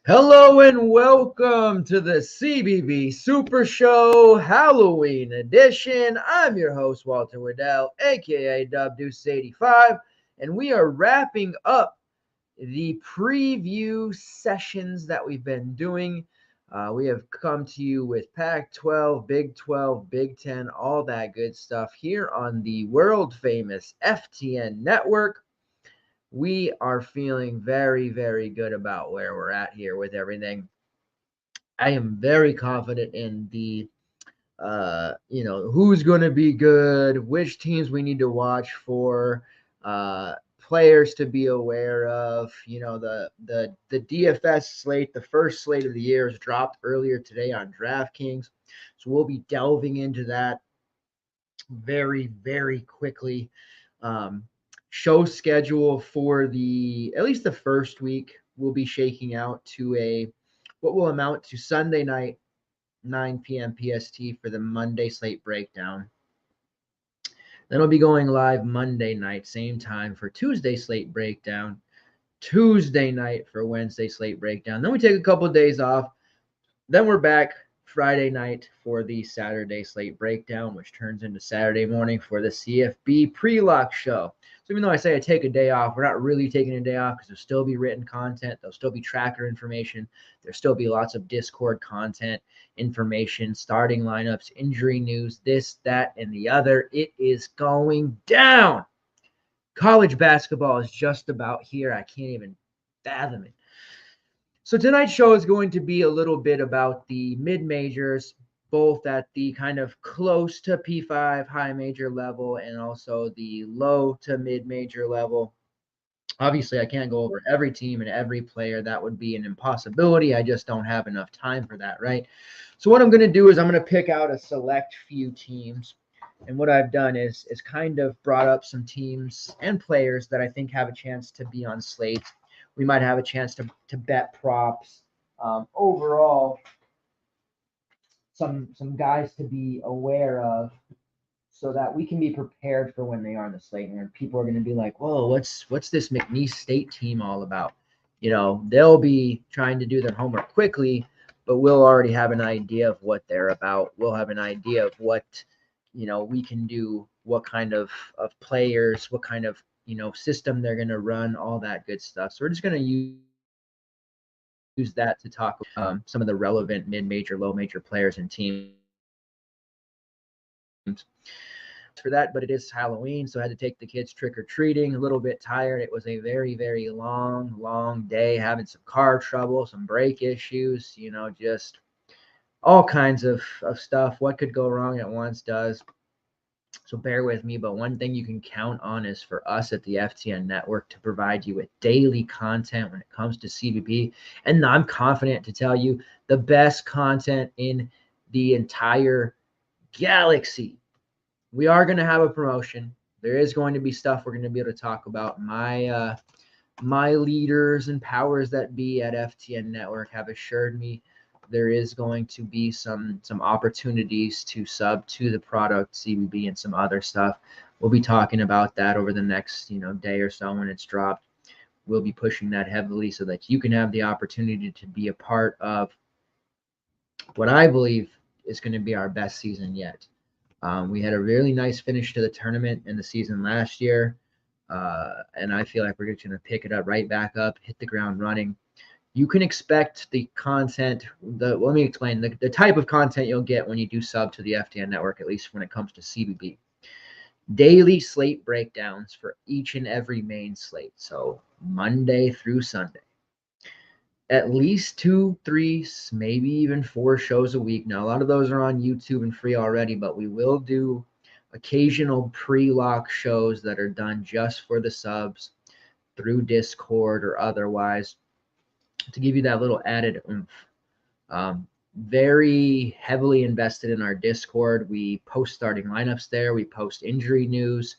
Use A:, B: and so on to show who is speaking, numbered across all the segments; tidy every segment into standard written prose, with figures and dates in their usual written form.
A: Hello and welcome to the CBB Supershow Halloween edition. I'm your host, Waddell, aka Deuce85, and we are wrapping up the preview sessions that we've been doing. We have come to you with Pac 12, Big 12, Big 10, all that good stuff here on the world famous FTN Network. We are feeling very, very good about where we're at here with everything. I am very confident in the who's going to be good, which teams we need to watch for, players to be aware of. The DFS slate, the first slate of the year, is dropped earlier today on DraftKings, so we'll be delving into that very, very quickly. Show schedule for at least the first week will be shaking out to what will amount to Sunday night 9 p.m. PST for the Monday slate breakdown. Then I'll be going live Monday night, same time for Tuesday slate breakdown, Tuesday night for Wednesday slate breakdown. Then we take a couple of days off. Then we're back Friday night for the Saturday slate breakdown, which turns into Saturday morning for the CFB pre-lock show. So even though I say I take a day off, we're not really taking a day off because there'll still be written content. There'll still be tracker information. There'll still be lots of Discord content, information, starting lineups, injury news, this, that, and the other. It is going down. College basketball is just about here. I can't even fathom it. So tonight's show is going to be a little bit about the mid-majors, both at the kind of close to P5 high major level and also the low to mid-major level. Obviously, I can't go over every team and every player. That would be an impossibility. I just don't have enough time for that, right? So what I'm going to do is I'm going to pick out a select few teams. And what I've done is kind of brought up some teams and players that I think have a chance to be on slates. We might have a chance to bet props. Overall, some guys to be aware of so that we can be prepared for when they are on the slate. And people are going to be like, whoa, what's this McNeese State team all about? They'll be trying to do their homework quickly, but we'll already have an idea of what they're about. We'll have an idea of what, we can do, what kind of players, what kind of, system they're going to run, all that good stuff. So we're just going to use that to talk some of the relevant mid-major, low-major players and teams for that. But it is Halloween, so I had to take the kids trick-or-treating. A little bit tired. It was a very, very long day, having some car trouble, some brake issues, just all kinds of stuff. What could go wrong at once does. So bear with me, but one thing you can count on is for us at the FTN Network to provide you with daily content when it comes to CBB. And I'm confident to tell you the best content in the entire galaxy. We are going to have a promotion. There is going to be stuff we're going to be able to talk about. My leaders and powers that be at FTN Network have assured me there is going to be some opportunities to sub to the product CBB and some other stuff. We'll be talking about that over the next day or so when it's dropped. We'll be pushing that heavily so that you can have the opportunity to be a part of what I believe is going to be our best season yet. We had a really nice finish to the tournament in the season last year, and I feel like we're going to pick it up right back up, hit the ground running. You can expect the content. Let me explain the type of content you'll get when you do sub to the FTN Network, at least when it comes to CBB. Daily slate breakdowns for each and every main slate, so Monday through Sunday. At least 2, 3, maybe even 4 shows a week. Now, a lot of those are on YouTube and free already, but we will do occasional pre-lock shows that are done just for the subs through Discord or otherwise, to give you that little added oomph. Very heavily invested in our Discord. We post starting lineups there. We post injury news.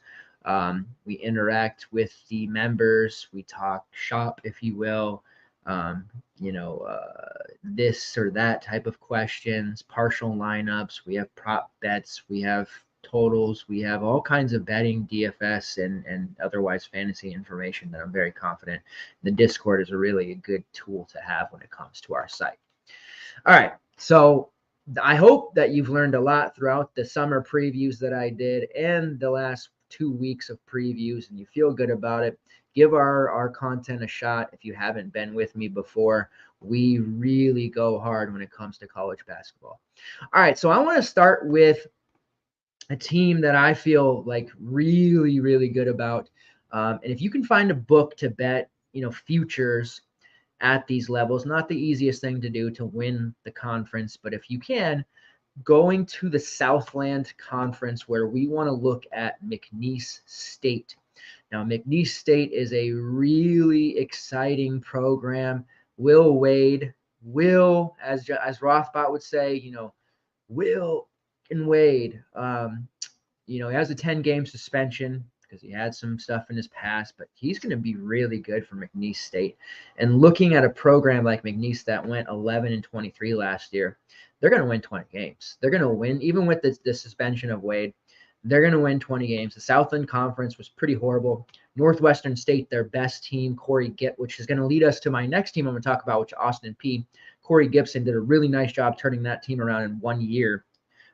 A: We interact with the members. We talk shop, if you will. This or that type of questions, partial lineups. We have prop bets. We have totals. We have all kinds of betting, DFS, and otherwise fantasy information that I'm very confident. The Discord is really a good tool to have when it comes to our site. All right, so I hope that you've learned a lot throughout the summer previews that I did and the last 2 weeks of previews, and you feel good about it. Give our content a shot if you haven't been with me before. We really go hard when it comes to college basketball. All right, so I want to start with a team that I feel like really, really good about. And if you can find a book to bet, futures at these levels, not the easiest thing to do to win the conference, but if you can, going to the Southland Conference where we want to look at McNeese State. Now, McNeese State is a really exciting program. Will Wade, as Rothbot would say, Will and Wade. He has a 10-game suspension because he had some stuff in his past, but he's going to be really good for McNeese State. And looking at a program like McNeese that went 11-23 last year, they're going to win 20 games. They're going to win, even with the suspension of Wade. They're going to win 20 games. The Southland Conference was pretty horrible. Northwestern State, their best team, which is going to lead us to my next team I'm going to talk about, which is Austin Peay. Corey Gibson did a really nice job turning that team around in 1 year.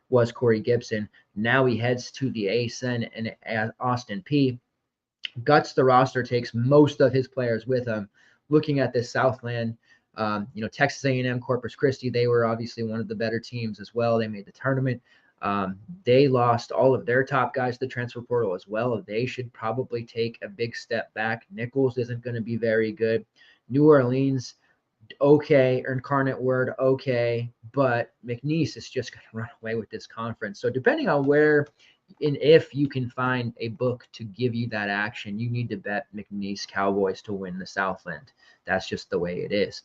A: Was Corey Gibson. Now he heads to the ASUN and Austin Peay. Guts the roster, takes most of his players with him. Looking at this Southland, Texas A&M, Corpus Christi, they were obviously one of the better teams as well. They made the tournament. They lost all of their top guys to the transfer portal as well. They should probably take a big step back. Nichols isn't going to be very good. New Orleans, okay, Incarnate Word, okay, but McNeese is just going to run away with this conference. So depending on where and if you can find a book to give you that action, you need to bet McNeese Cowboys to win the Southland. That's just the way it is.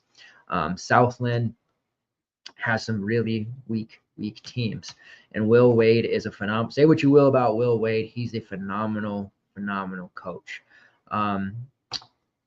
A: Southland has some really weak teams, and Will Wade is a phenomenal. Say what you will about Will Wade, he's a phenomenal coach.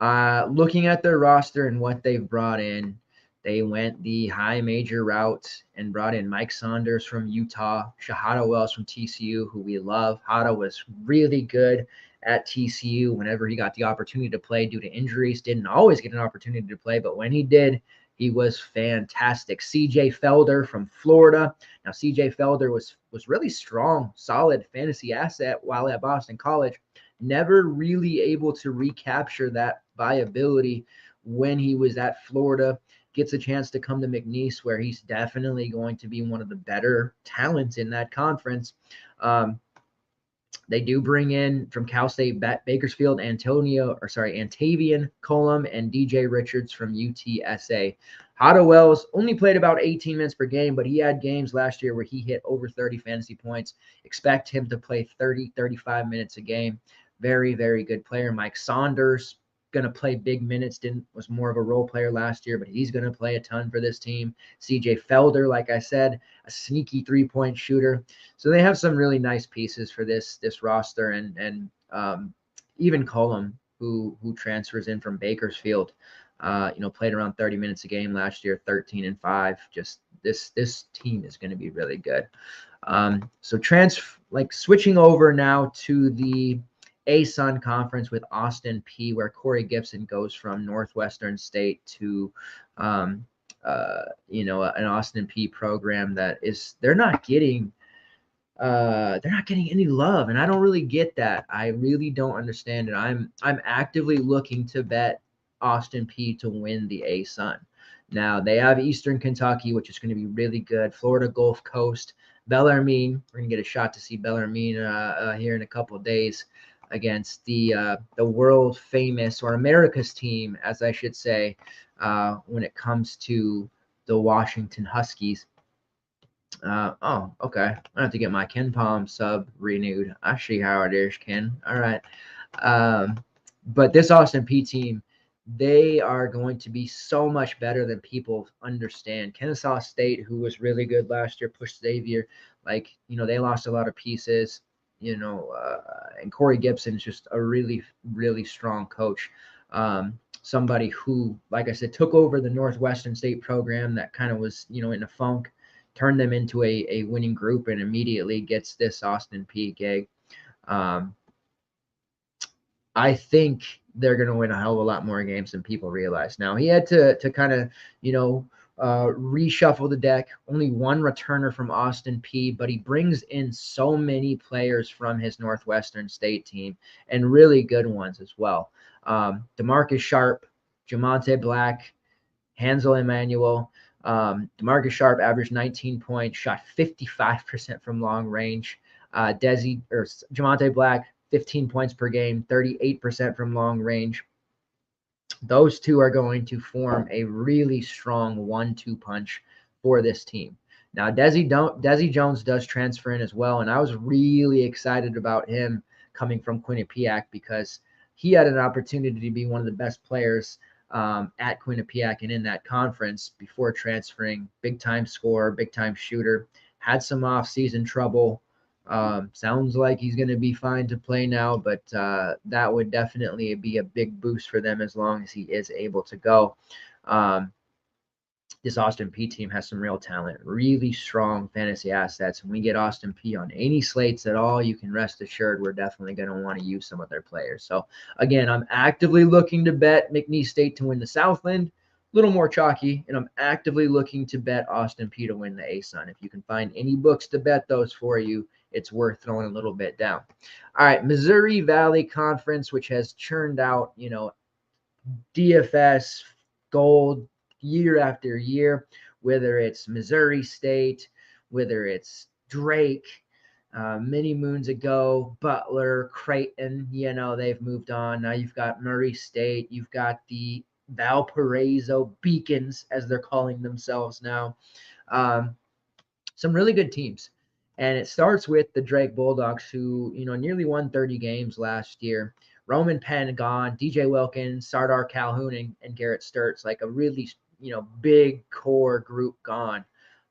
A: Looking at their roster and what they've brought in, they went the high major route and brought in Mike Saunders from Utah, Shahada Wells from TCU, who we love. Hada was really good at TCU whenever he got the opportunity to play due to injuries. Didn't always get an opportunity to play, but when he did, he was fantastic. CJ Felder from Florida. Now, CJ Felder was really strong, solid fantasy asset while at Boston College. Never really able to recapture that viability when he was at Florida. Gets a chance to come to McNeese, where he's definitely going to be one of the better talents in that conference. They do bring in from Cal State Bakersfield Antavian Colum and DJ Richards from UTSA. Hada Wells only played about 18 minutes per game, but he had games last year where he hit over 30 fantasy points. Expect him to play 30, 35 minutes a game. Very, very good player. Mike Saunders, going to play big minutes. Was more of a role player last year, but he's going to play a ton for this team. CJ Felder, like I said, a sneaky 3-point shooter. So they have some really nice pieces for this roster, and even Colum, who transfers in from Bakersfield, played around 30 minutes a game last year, 13-5. Just this team is going to be really good. Switching over now to the ASUN Conference with Austin Peay, where Corey Gibson goes from Northwestern State to an Austin Peay program that is they're not getting any love, and I don't really get that. I really don't understand it. I'm actively looking to bet Austin Peay to win the ASUN. Now they have Eastern Kentucky, which is going to be really good. Florida Gulf Coast, Bellarmine. We're going to get a shot to see Bellarmine here in a couple of days against the world famous, or America's team, as I should say, when it comes to the Washington Huskies. Okay. I have to get my Ken Palm sub renewed. I see how it is, Ken. All right. But this Austin Peay team, they are going to be so much better than people understand. Kennesaw State, who was really good last year, pushed Xavier. They lost a lot of pieces. And Corey Gibson is just a really, really strong coach. Somebody who, like I said, took over the Northwestern State program that kind of was, in a funk, turn them into a winning group and immediately gets this Austin Peay gig. I think they're going to win a hell of a lot more games than people realize. Now, he had to kind of, reshuffle the deck. Only one returner from Austin Peay, but he brings in so many players from his Northwestern State team and really good ones as well. DeMarcus Sharp, Jamonte Black, Hansel Emmanuel. DeMarcus Sharp averaged 19 points, shot 55% from long range. Jamonte Black, 15 points per game, 38% from long range. Those two are going to form a really strong 1-2 punch for this team. Now, Desi Jones does transfer in as well, and I was really excited about him coming from Quinnipiac because he had an opportunity to be one of the best players at Quinnipiac and in that conference before transferring. Big-time scorer, big-time shooter. Had some off-season trouble. Sounds like he's going to be fine to play now, but that would definitely be a big boost for them as long as he is able to go. This Austin Peay team has some real talent, really strong fantasy assets. When we get Austin Peay on any slates at all, you can rest assured we're definitely going to want to use some of their players. So, again, I'm actively looking to bet McNeese State to win the Southland. A little more chalky, and I'm actively looking to bet Austin Peay to win the ASUN. If you can find any books to bet those for you, it's worth throwing a little bit down. All right, Missouri Valley Conference, which has churned out, DFS gold year after year, whether it's Missouri State, whether it's Drake, many moons ago, Butler, Creighton, they've moved on. Now you've got Murray State, you've got the Valparaiso Beacons, as they're calling themselves now. Some really good teams. And it starts with the Drake Bulldogs, who, nearly won 30 games last year. Roman Penn gone, DJ Wilkins, Sardar Calhoun, and Garrett Sturtz, like a really, big core group gone.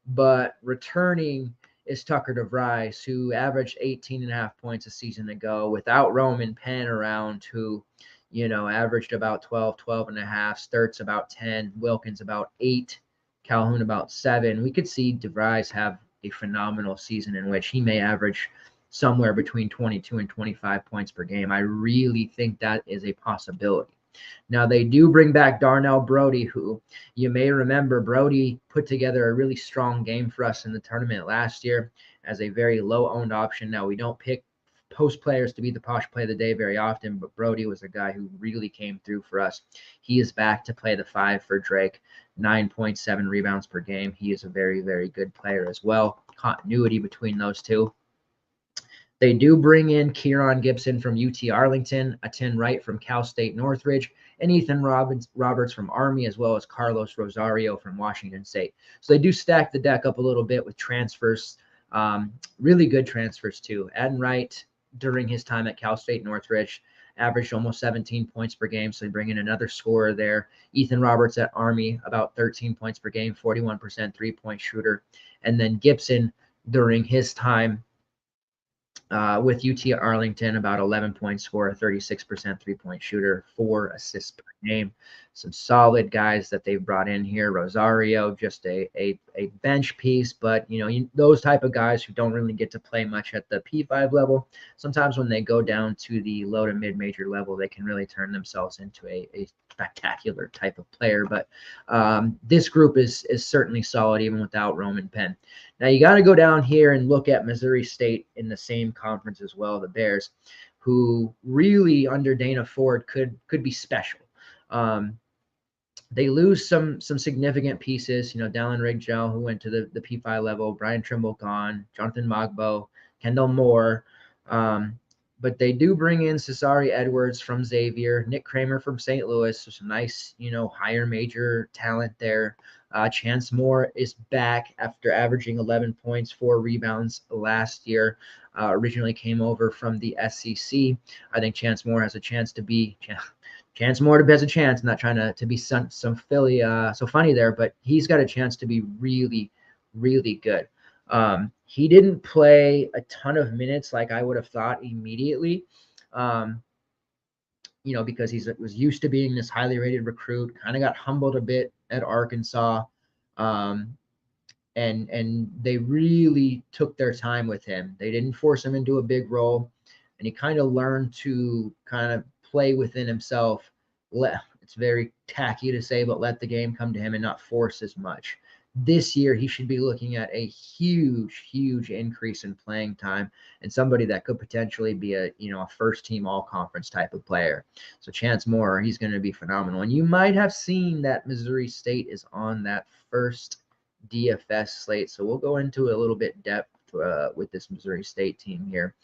A: But returning is Tucker DeVries, who averaged 18.5 points a season ago without Roman Penn around, who, averaged about 12 and a half, Sturtz about 10, Wilkins about 8, Calhoun about 7. We could see DeVries have a phenomenal season in which he may average somewhere between 22 and 25 points per game. I really think that is a possibility. Now, they do bring back Darnell Brody, who you may remember Brody put together a really strong game for us in the tournament last year as a very low-owned option. Now, we don't pick post players to be the posh play of the day very often, but Brody was a guy who really came through for us. He is back to play the 5 for Drake, 9.7 rebounds per game. He is a very, very good player as well. Continuity between those two. They do bring in Kieran Gibson from UT Arlington, a 10 right from Cal State Northridge, and Ethan Roberts from Army, as well as Carlos Rosario from Washington State. So they do stack the deck up a little bit with transfers, really good transfers too. Adden Wright, during his time at Cal State Northridge, averaged almost 17 points per game, so they bring in another scorer there. Ethan Roberts at Army, about 13 points per game, 41% three-point shooter. And then Gibson, during his time with UT Arlington, about 11 point scorer, 36% three-point shooter, 4 assists per game. Some solid guys that they've brought in here. Rosario, just a bench piece, but those type of guys who don't really get to play much at the P5 level, sometimes when they go down to the low to mid-major level, they can really turn themselves into a spectacular type of player. But this group is certainly solid even without Roman Penn. Now you got to go down here and look at Missouri State in the same conference as well, the Bears, who really under Dana Ford could be special. They lose some significant pieces, Dallin Rigel, who went to the P5 level, Brian Trimble gone, Jonathan Mogbo, Kendall Moore. But they do bring in Cesare Edwards from Xavier, Nick Kramer from St. Louis, so some nice, higher major talent there. Chance Moore is back after averaging 11 points, 4 rebounds last year. Originally came over from the SEC. I think Chance Moore has a chance to be Chance Moore has a chance. I'm not trying to be some Philly so funny there, but he's got a chance to be really, really good. He didn't play a ton of minutes like I would have thought immediately, because he was used to being this highly rated recruit, kind of got humbled a bit at Arkansas. And and they really took their time with him. They didn't force him into a big role, and he kind of learned to kind of play within himself. It's very tacky to say, but let the game come to him and not force as much. This year, he should be looking at a huge increase in playing time, and somebody that could potentially be a first team all conference type of player. So Chance Moore, he's going to be phenomenal. And you might have seen that Missouri State is on that first DFS slate. So we'll go into a little bit depth with this Missouri State team here.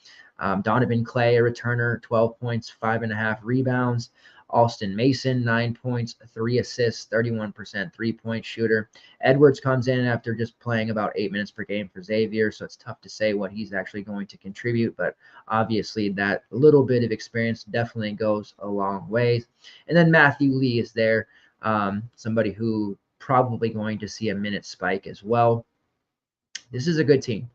A: Donovan Clay, a returner, 12 points, 5.5 rebounds. Alston Mason, 9 points, 3 assists, 31% three-point shooter. Edwards comes in after just playing about 8 minutes per game for Xavier, so it's tough to say what he's actually going to contribute, but obviously that little bit of experience definitely goes a long way. And then Matthew Lee is there, somebody who probably going to see a minute spike as well. This is a good team.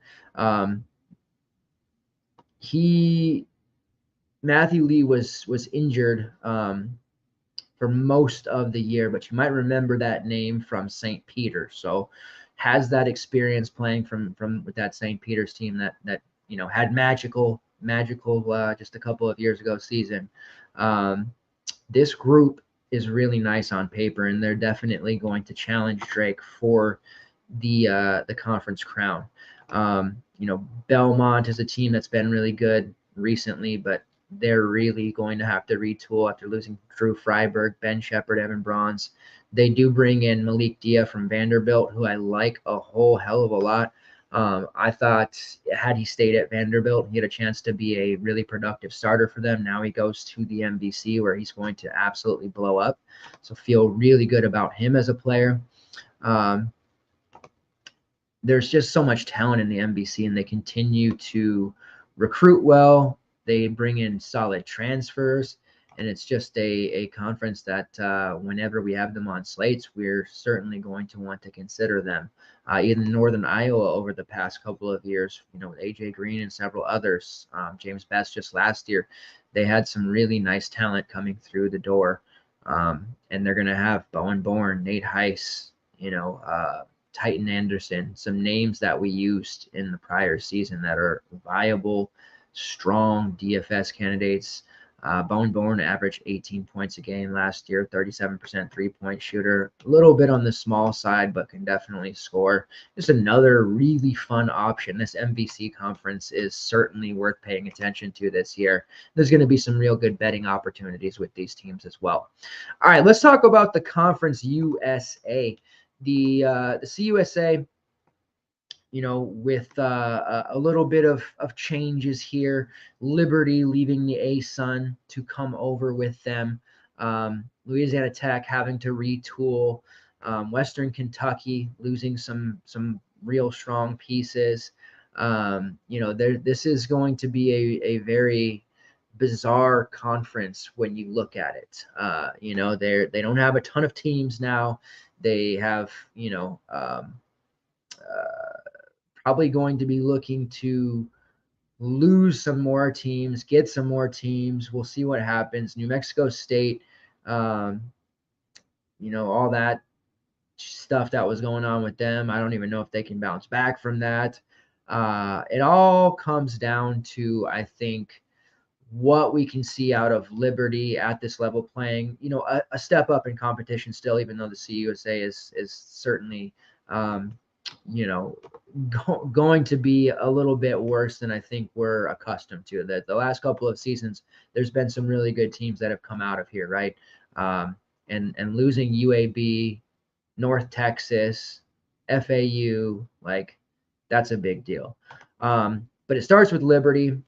A: Matthew Lee was injured for most of the year, but you might remember that name from St. Peter's. So has that experience playing from with that St. Peter's team that had magical just a couple of years ago season. This group is really nice on paper, and they're definitely going to challenge Drake for the conference crown. Belmont is a team that's been really good recently, but they're really going to have to retool after losing Drew Freiberg, Ben Shepard, Evan Bronze. They do bring in Malik Dia from Vanderbilt, who I like a whole hell of a lot. I thought had he stayed at Vanderbilt, he had a chance to be a really productive starter for them. Now he goes to the MVC where he's going to absolutely blow up. So feel really good about him as a player. There's just so much talent in the MVC, and they continue to recruit well. They bring in solid transfers, and it's just a conference that whenever we have them on slates, we're certainly going to want to consider them. Even Northern Iowa over the past couple of years, with AJ Green and several others, James Best just last year, they had some really nice talent coming through the door. And they're going to have Bowen Bourne, Nate Heiss, Titan Anderson, some names that we used in the prior season that are viable, strong DFS candidates. Bowen Bourne averaged 18 points a game last year, 37% three-point shooter, a little bit on the small side, but can definitely score. Just another really fun option. This MVC conference is certainly worth paying attention to this year. There's going to be some real good betting opportunities with these teams as well. All right, let's talk about the Conference USA. The CUSA, with a little bit of changes here. Liberty leaving the ASUN to come over with them. Louisiana Tech having to retool. Western Kentucky losing some real strong pieces. This is going to be a very bizarre conference when you look at it. They don't have a ton of teams now. They have, probably going to be looking to lose some more teams, get some more teams. We'll see what happens. New Mexico State, all that stuff that was going on with them. I don't even know if they can bounce back from that. It all comes down to, I think, what we can see out of Liberty at this level playing, a step up in competition still, even though the CUSA is certainly, going to be a little bit worse than I think we're accustomed to. That the last couple of seasons, there's been some really good teams that have come out of here, right? And losing UAB, North Texas, FAU, that's a big deal. But it starts with Liberty.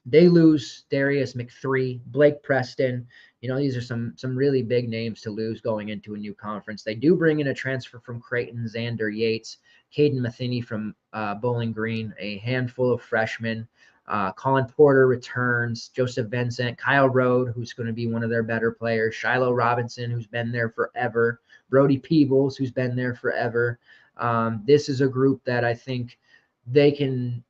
A: They lose Darius McThree, Blake Preston. These are some really big names to lose going into a new conference. They do bring in a transfer from Creighton, Xander Yates, Caden Matheny from Bowling Green, a handful of freshmen. Colin Porter returns, Joseph Vincent, Kyle Rode, who's going to be one of their better players, Shiloh Robinson, who's been there forever, Brody Peebles, who's been there forever. This is a group that I think they can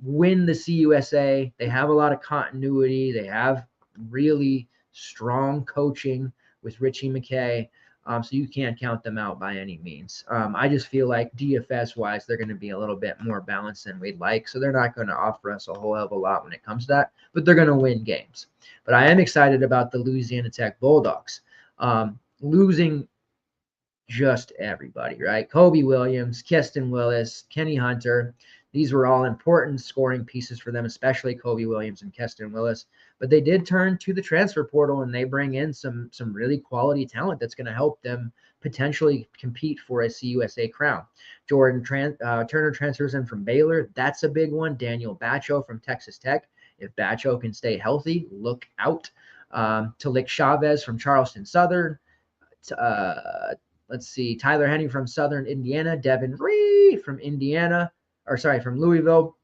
A: win the CUSA. They have a lot of continuity. They have really strong coaching with Richie McKay. So you can't count them out by any means. I just feel like DFS wise, they're going to be a little bit more balanced than we'd like. So they're not going to offer us a whole hell of a lot when it comes to that, but they're going to win games. But I am excited about the Louisiana Tech Bulldogs. Losing just everybody, right? Kobe Williams, Keston Willis, Kenny Hunter. These were all important scoring pieces for them, especially Kobe Williams and Keston Willis. But they did turn to the transfer portal, and they bring in some really quality talent that's going to help them potentially compete for a CUSA crown. Turner transfers in from Baylor. That's a big one. Daniel Batcho from Texas Tech. If Batcho can stay healthy, look out. Talik Chavez from Charleston Southern. Let's see, Tyler Henning from Southern Indiana, Devin Reed from from Louisville.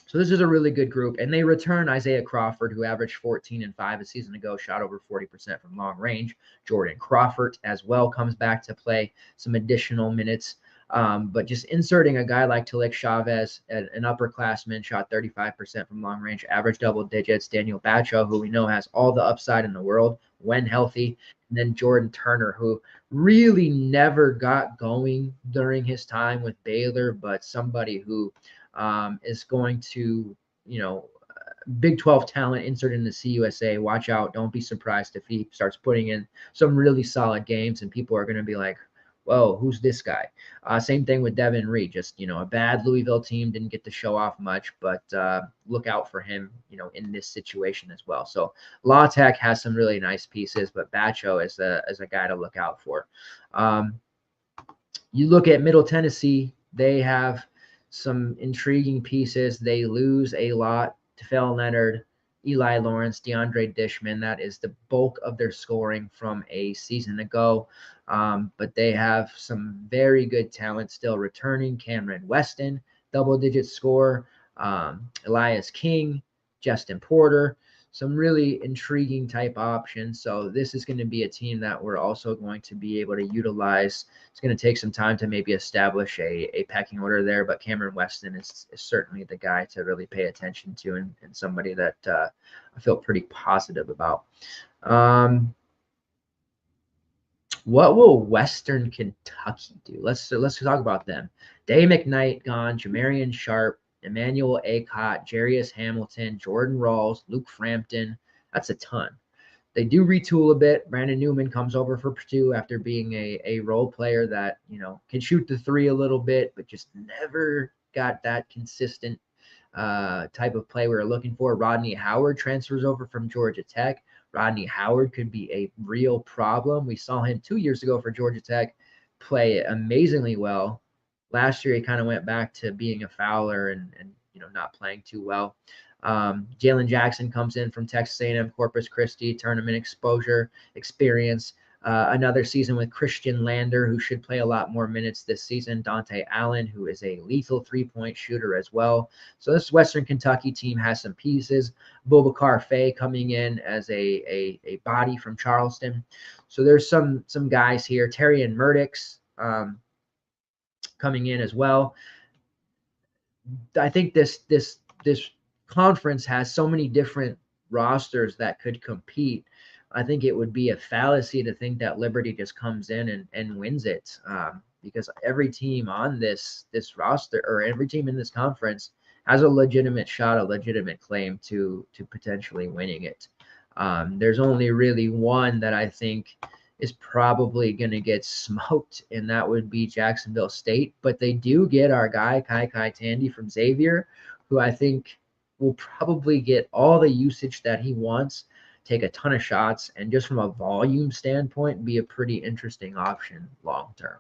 A: So this is a really good group. And they return Isaiah Crawford, who averaged 14 and 5 a season ago, shot over 40% from long range. Jordan Crawford as well comes back to play some additional minutes. But just inserting a guy like Talik Chavez, an upperclassman, shot 35% from long range, average double digits. Daniel Batcho, who we know has all the upside in the world when healthy. And then Jordan Turner, who really never got going during his time with Baylor, but somebody who is going to, Big 12 talent inserted in the CUSA. Watch out. Don't be surprised if he starts putting in some really solid games and people are going to be like, whoa, who's this guy? Same thing with Devin Reed. Just, a bad Louisville team didn't get to show off much, but look out for him, in this situation as well. So La Tech has some really nice pieces, but Batcho is a guy to look out for. You look at Middle Tennessee, they have some intriguing pieces. They lose a lot. Tefel Leonard, Eli Lawrence, DeAndre Dishman. That is the bulk of their scoring from a season ago. But they have some very good talent still returning. Cameron Weston, double-digit score. Elias King, Justin Porter. Some really intriguing type options. So this is going to be a team that we're also going to be able to utilize. It's going to take some time to maybe establish a pecking order there, but Cameron Weston is certainly the guy to really pay attention to and somebody that I feel pretty positive about. What will Western Kentucky do? Let's talk about them. Day McKnight gone, Jamarian Sharp, Emmanuel Acott, Jarius Hamilton, Jordan Rawls, Luke Frampton. That's a ton. They do retool a bit. Brandon Newman comes over for Purdue after being a role player that, can shoot the three a little bit, but just never got that consistent type of play we were looking for. Rodney Howard transfers over from Georgia Tech. Rodney Howard could be a real problem. We saw him 2 years ago for Georgia Tech play amazingly well. Last year, he kind of went back to being a fouler and not playing too well. Jalen Jackson comes in from Texas A&M Corpus Christi, tournament exposure, experience. Another season with Christian Lander, who should play a lot more minutes this season. Dante Allen, who is a lethal three-point shooter as well. So this Western Kentucky team has some pieces. Boubacar Faye coming in as a body from Charleston. So there's some guys here. Terrian Murdix coming in as well. I think this conference has so many different rosters that could compete. I think it would be a fallacy to think that Liberty just comes in and wins it, because every team on this roster or every team in this conference has a legitimate shot, a legitimate claim to potentially winning it. There's only really one that I think is probably going to get smoked, and that would be Jacksonville State. But they do get our guy, Kai Tandy from Xavier, who I think will probably get all the usage that he wants, take a ton of shots, and just from a volume standpoint, be a pretty interesting option long term.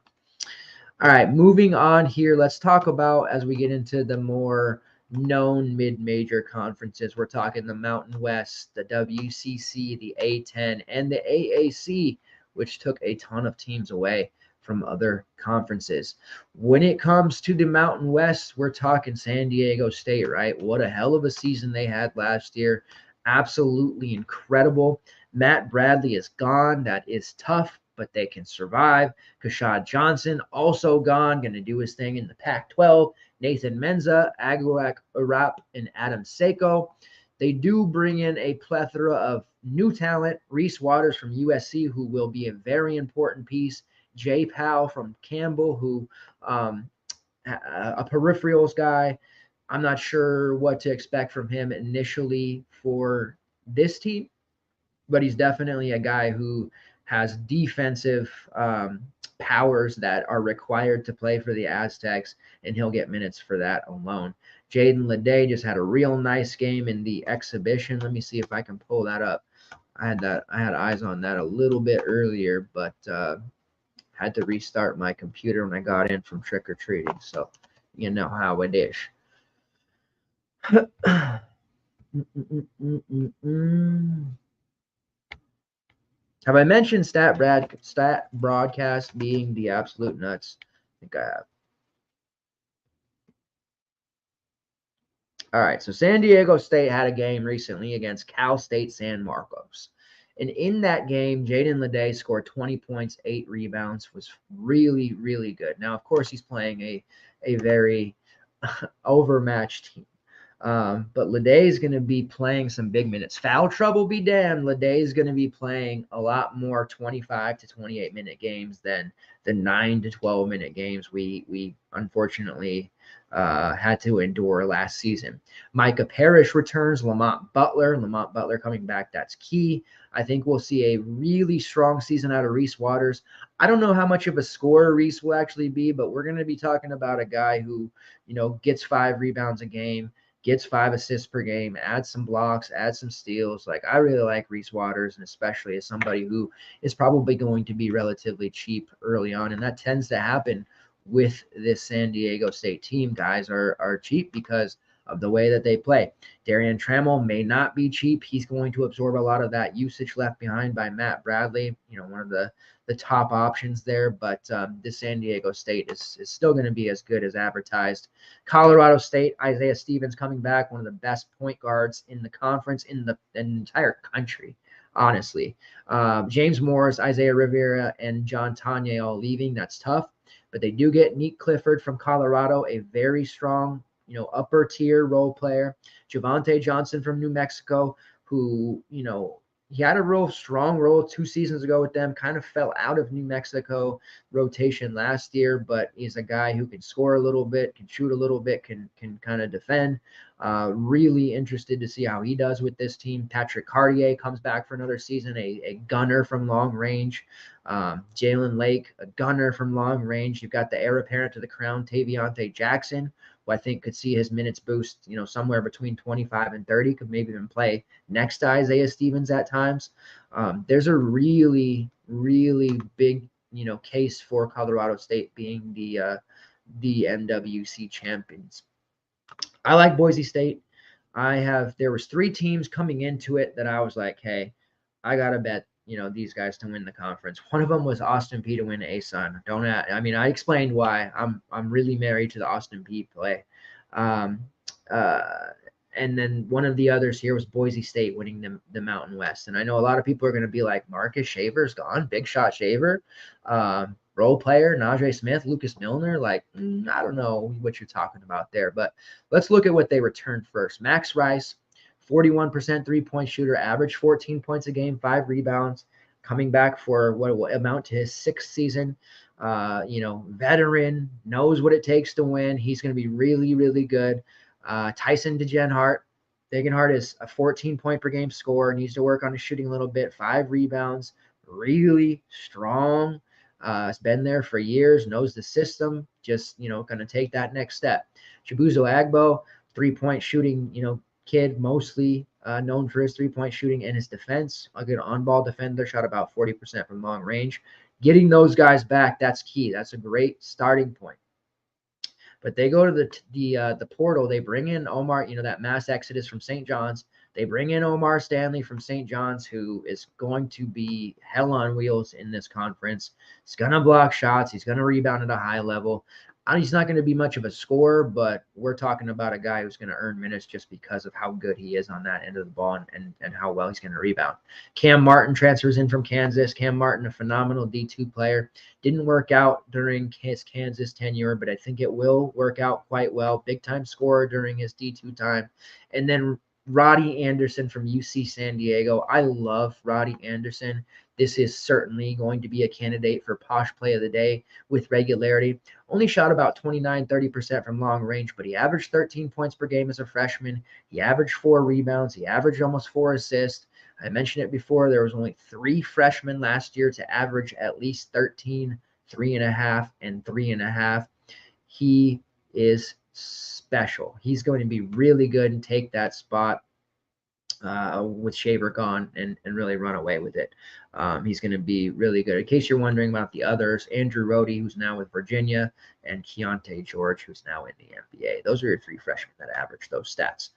A: All right, moving on here. Let's talk about, as we get into the more known mid-major conferences, we're talking the Mountain West, the WCC, the A10, and the AAC, which took a ton of teams away from other conferences. When it comes to the Mountain West, we're talking San Diego State, right? What a hell of a season they had last year. Absolutely incredible. Matt Bradley is gone. That is tough, but they can survive. Kashad Johnson also gone, going to do his thing in the Pac-12. Nathan Menza, Aguak Arap, and Adam Seiko. They do bring in a plethora of new talent. Reese Waters from USC, who will be a very important piece. Jay Powell from Campbell, who a peripherals guy. I'm not sure what to expect from him initially for this team, but he's definitely a guy who has defensive powers that are required to play for the Aztecs, and he'll get minutes for that alone. Jaden Leday just had a real nice game in the exhibition. Let me see if I can pull that up. I had eyes on that a little bit earlier, but had to restart my computer when I got in from trick or treating. So you know how it is. Have I mentioned stat broadcast being the absolute nuts? I think I have. All right, so San Diego State had a game recently against Cal State San Marcos. And in that game, Jaden Leday scored 20 points, 8 rebounds, was really, really good. Now, of course, he's playing a very overmatched team. But Leday is going to be playing some big minutes. Foul trouble be damned. Leday is going to be playing a lot more 25 to 28 minute games than the 9 to 12 minute games we unfortunately had to endure last season. Micah Parrish returns. Lamont Butler coming back. That's key. I think we'll see a really strong season out of Reese Waters. I don't know how much of a scorer Reese will actually be, but we're going to be talking about a guy who, gets 5 rebounds a game, gets 5 assists per game, adds some blocks, adds some steals. Like, I really like Reese Waters, and especially as somebody who is probably going to be relatively cheap early on. And that tends to happen with this San Diego State team. Guys are cheap because of the way that they play. Darian Trammell may not be cheap. He's going to absorb a lot of that usage left behind by Matt Bradley, one of the top options there. But this San Diego State is still going to be as good as advertised. Colorado State, Isaiah Stevens coming back, one of the best point guards in the conference, in the entire country, honestly. James Morris, Isaiah Rivera, and John Tanya all leaving. That's tough. But they do get Nick Clifford from Colorado, a very strong, upper tier role player. Javante Johnson from New Mexico, who, he had a real strong role 2 seasons ago with them, kind of fell out of New Mexico rotation last year, but he's a guy who can score a little bit, can shoot a little bit, can kind of defend. Really interested to see how he does with this team. Patrick Cartier comes back for another season, a gunner from long range. Jalen Lake, a gunner from long range. You've got the heir apparent to the crown, Taviante Jackson, who I think could see his minutes boost, somewhere between 25 and 30, could maybe even play next to Isaiah Stevens at times. There's a really, really big, case for Colorado State being the NWC champions. I like Boise State. There was 3 teams coming into it that I was like, hey, I got to bet, these guys to win the conference. One of them was Austin Peay to win ASUN. I explained why I'm really married to the Austin Peay play. And then one of the others here was Boise State winning the Mountain West. And I know a lot of people are going to be like, Marcus Shaver's gone, big shot Shaver, role player, Najee Smith, Lucas Milner. Like, I don't know what you're talking about there, but let's look at what they returned first. Max Rice, 41% 3-point shooter, average 14 points a game, 5 rebounds, coming back for what will amount to his 6th season. Veteran, knows what it takes to win. He's going to be really, really good. Tyson Degenhart is a 14-point per game scorer, needs to work on his shooting a little bit, 5 rebounds, really strong. Has been there for years, knows the system, just, going to take that next step. Chibuzo Agbo, 3-point shooting, kid, mostly known for his 3-point shooting and his defense. A good on-ball defender, shot about 40% from long range. Getting those guys back, that's key. That's a great starting point. But they go to the portal. They bring in Omar, that mass exodus from St. John's. They bring in Omar Stanley from St. John's, who is going to be hell on wheels in this conference. He's going to block shots. He's going to rebound at a high level. He's not going to be much of a scorer, but we're talking about a guy who's going to earn minutes just because of how good he is on that end of the ball and how well he's going to rebound. Cam Martin transfers in from Kansas. Cam Martin, a phenomenal D2 player. Didn't work out during his Kansas tenure, but I think it will work out quite well. Big-time scorer during his D2 time. And then Roddy Anderson from UC San Diego. I love Roddy Anderson. This is certainly going to be a candidate for Posh Play of the Day with regularity. Only shot about 29-30% from long range, but he averaged 13 points per game as a freshman. He averaged 4 rebounds. He averaged almost 4 assists. I mentioned it before. There was only 3 freshmen last year to average at least 13, 3.5, and 3.5. He is special. He's going to be really good and take that spot with Shaver gone and really run away with it. He's going to be really good. In case you're wondering about the others, Andrew Rohde, who's now with Virginia, and Keontae George, who's now in the NBA. Those are your 3 freshmen that average those stats.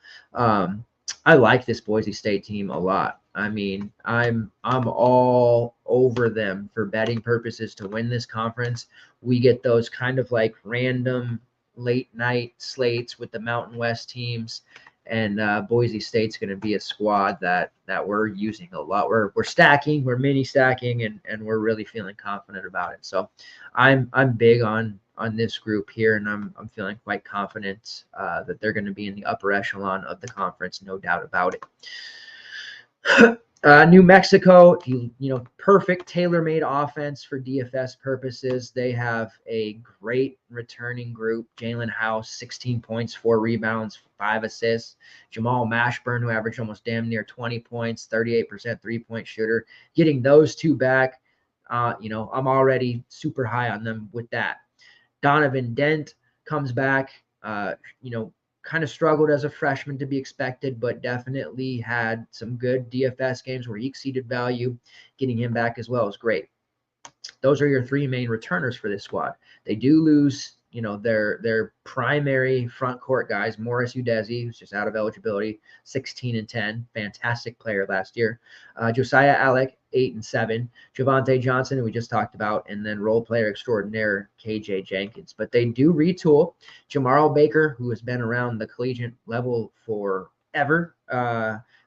A: I like this Boise State team a lot. I mean, I'm all over them for betting purposes to win this conference. We get those kind of like random late night slates with the Mountain West teams, and Boise State's going to be a squad that we're using a lot. We're stacking, we're mini stacking, and we're really feeling confident about it. So I'm big on this group here, and I'm feeling quite confident that they're going to be in the upper echelon of the conference, no doubt about it. New Mexico, perfect tailor-made offense for DFS purposes. They have a great returning group. Jalen House, 16 points, 4 rebounds, 5 assists. Jamal Mashburn, who averaged almost damn near 20 points, 38% three-point shooter. Getting those 2 back, I'm already super high on them with that. Donovan Dent comes back, kind of struggled as a freshman to be expected, but definitely had some good DFS games where he exceeded value. Getting him back as well is great. Those are your 3 main returners for this squad. They do lose, their primary front court guys. Morris Udeze, who's just out of eligibility, 16-10, fantastic player last year. Josiah Alec, 8-7. Javante Johnson, who we just talked about, and then role player extraordinaire KJ Jenkins. But they do retool. Jamarl Baker, who has been around the collegiate level forever,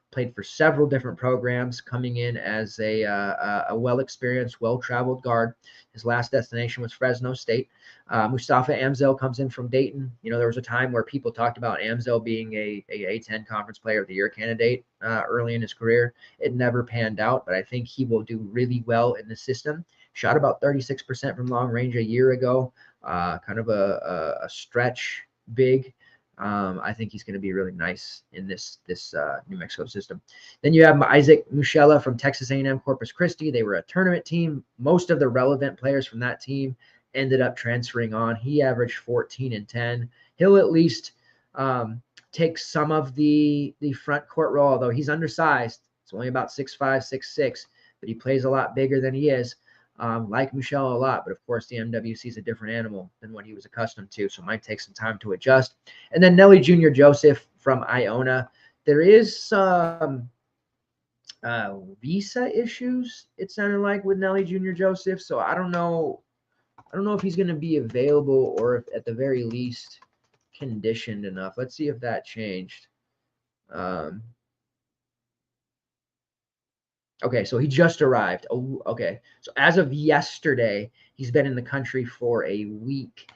A: played for several different programs, coming in as a well-experienced, well-traveled guard. His last destination was Fresno State. Mustafa Amzil comes in from Dayton. There was a time where people talked about Amzil being a A10 Conference Player of the Year candidate early in his career. It never panned out, but I think he will do really well in the system. Shot about 36% from long range a year ago, kind of a stretch big. I think he's going to be really nice in this New Mexico system. Then you have Isaac Muschella from Texas A&M Corpus Christi. They were a tournament team. Most of the relevant players from that team ended up transferring on. He averaged 14-10. He'll at least take some of the front court role, although he's undersized. It's only about 6'5", 6'6", but he plays a lot bigger than he is. Like Muschella a lot, but of course the MWC is a different animal than what he was accustomed to, so it might take some time to adjust. And then Nelly Jr. Joseph from Iona. There is some visa issues, it sounded like, with Nelly Jr. Joseph, so I don't know if he's going to be available or if at the very least conditioned enough. Let's see if that changed. Okay, so he just arrived. Oh, okay. So as of yesterday, he's been in the country for a week.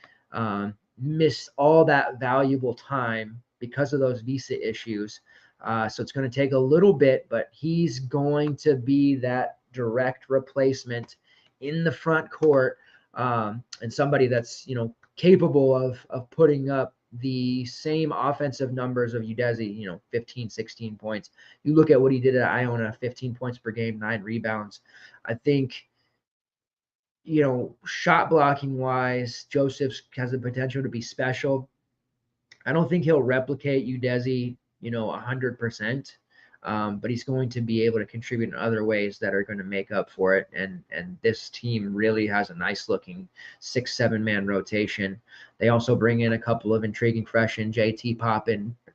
A: Missed all that valuable time because of those visa issues. So it's going to take a little bit, but he's going to be that direct replacement in the front court, and somebody that's capable of putting up the same offensive numbers of Udeze, 15, 16 points. You look at what he did at Iona, 15 points per game, 9 rebounds. I think, shot blocking wise, Joseph's has the potential to be special. I don't think he'll replicate Udeze, 100%. But he's going to be able to contribute in other ways that are going to make up for it. And this team really has a nice looking 6-7 man rotation. They also bring in a couple of intriguing freshmen, JT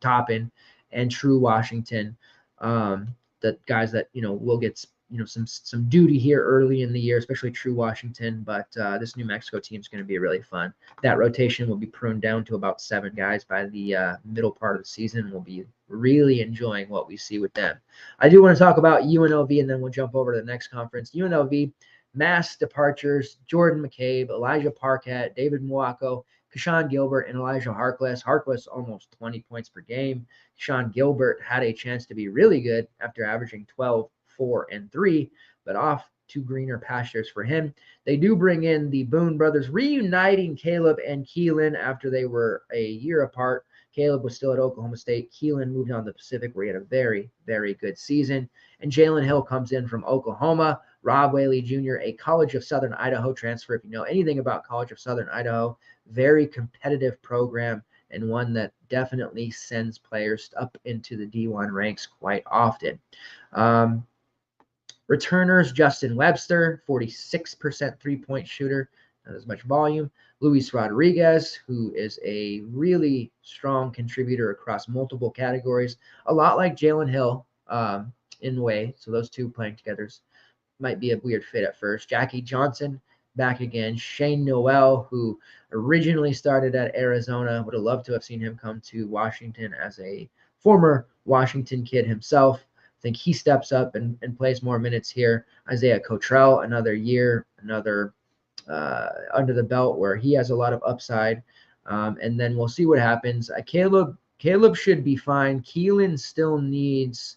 A: Toppin, and True Washington. The guys that will get some duty here early in the year, especially True Washington. But this New Mexico team is going to be really fun. That rotation will be pruned down to about 7 guys by the middle part of the season. We'll be really enjoying what we see with them. I do want to talk about UNLV, and then we'll jump over to the next conference. UNLV, mass departures: Jordan McCabe, Elijah Parquette, David Mwako, Keshawn Gilbert and Elijah Harkless. Harkless almost 20 points per game. Keshawn Gilbert had a chance to be really good after averaging 12, 4, and 3, but off to greener pastures for him. They do bring in the Boone brothers, reuniting Caleb and Keelan after they were a year apart. Caleb was still at Oklahoma State. Keelan moved on to the Pacific, where he had a very, very good season. And Jalen Hill comes in from Oklahoma. Rob Whaley Jr., a College of Southern Idaho transfer. If you know anything about College of Southern Idaho, very competitive program and one that definitely sends players up into the D1 ranks quite often. Returners, Justin Webster, 46% three-point shooter, not as much volume. Luis Rodriguez, who is a really strong contributor across multiple categories, a lot like Jalen Hill in a way. So those two playing together might be a weird fit at first. Jackie Johnson, back again. Shane Noel, who originally started at Arizona, would have loved to have seen him come to Washington as a former Washington kid himself. I think he steps up and plays more minutes here. Isaiah Cottrell, another year, another under the belt where he has a lot of upside. And then we'll see what happens. Caleb should be fine. Keelan still needs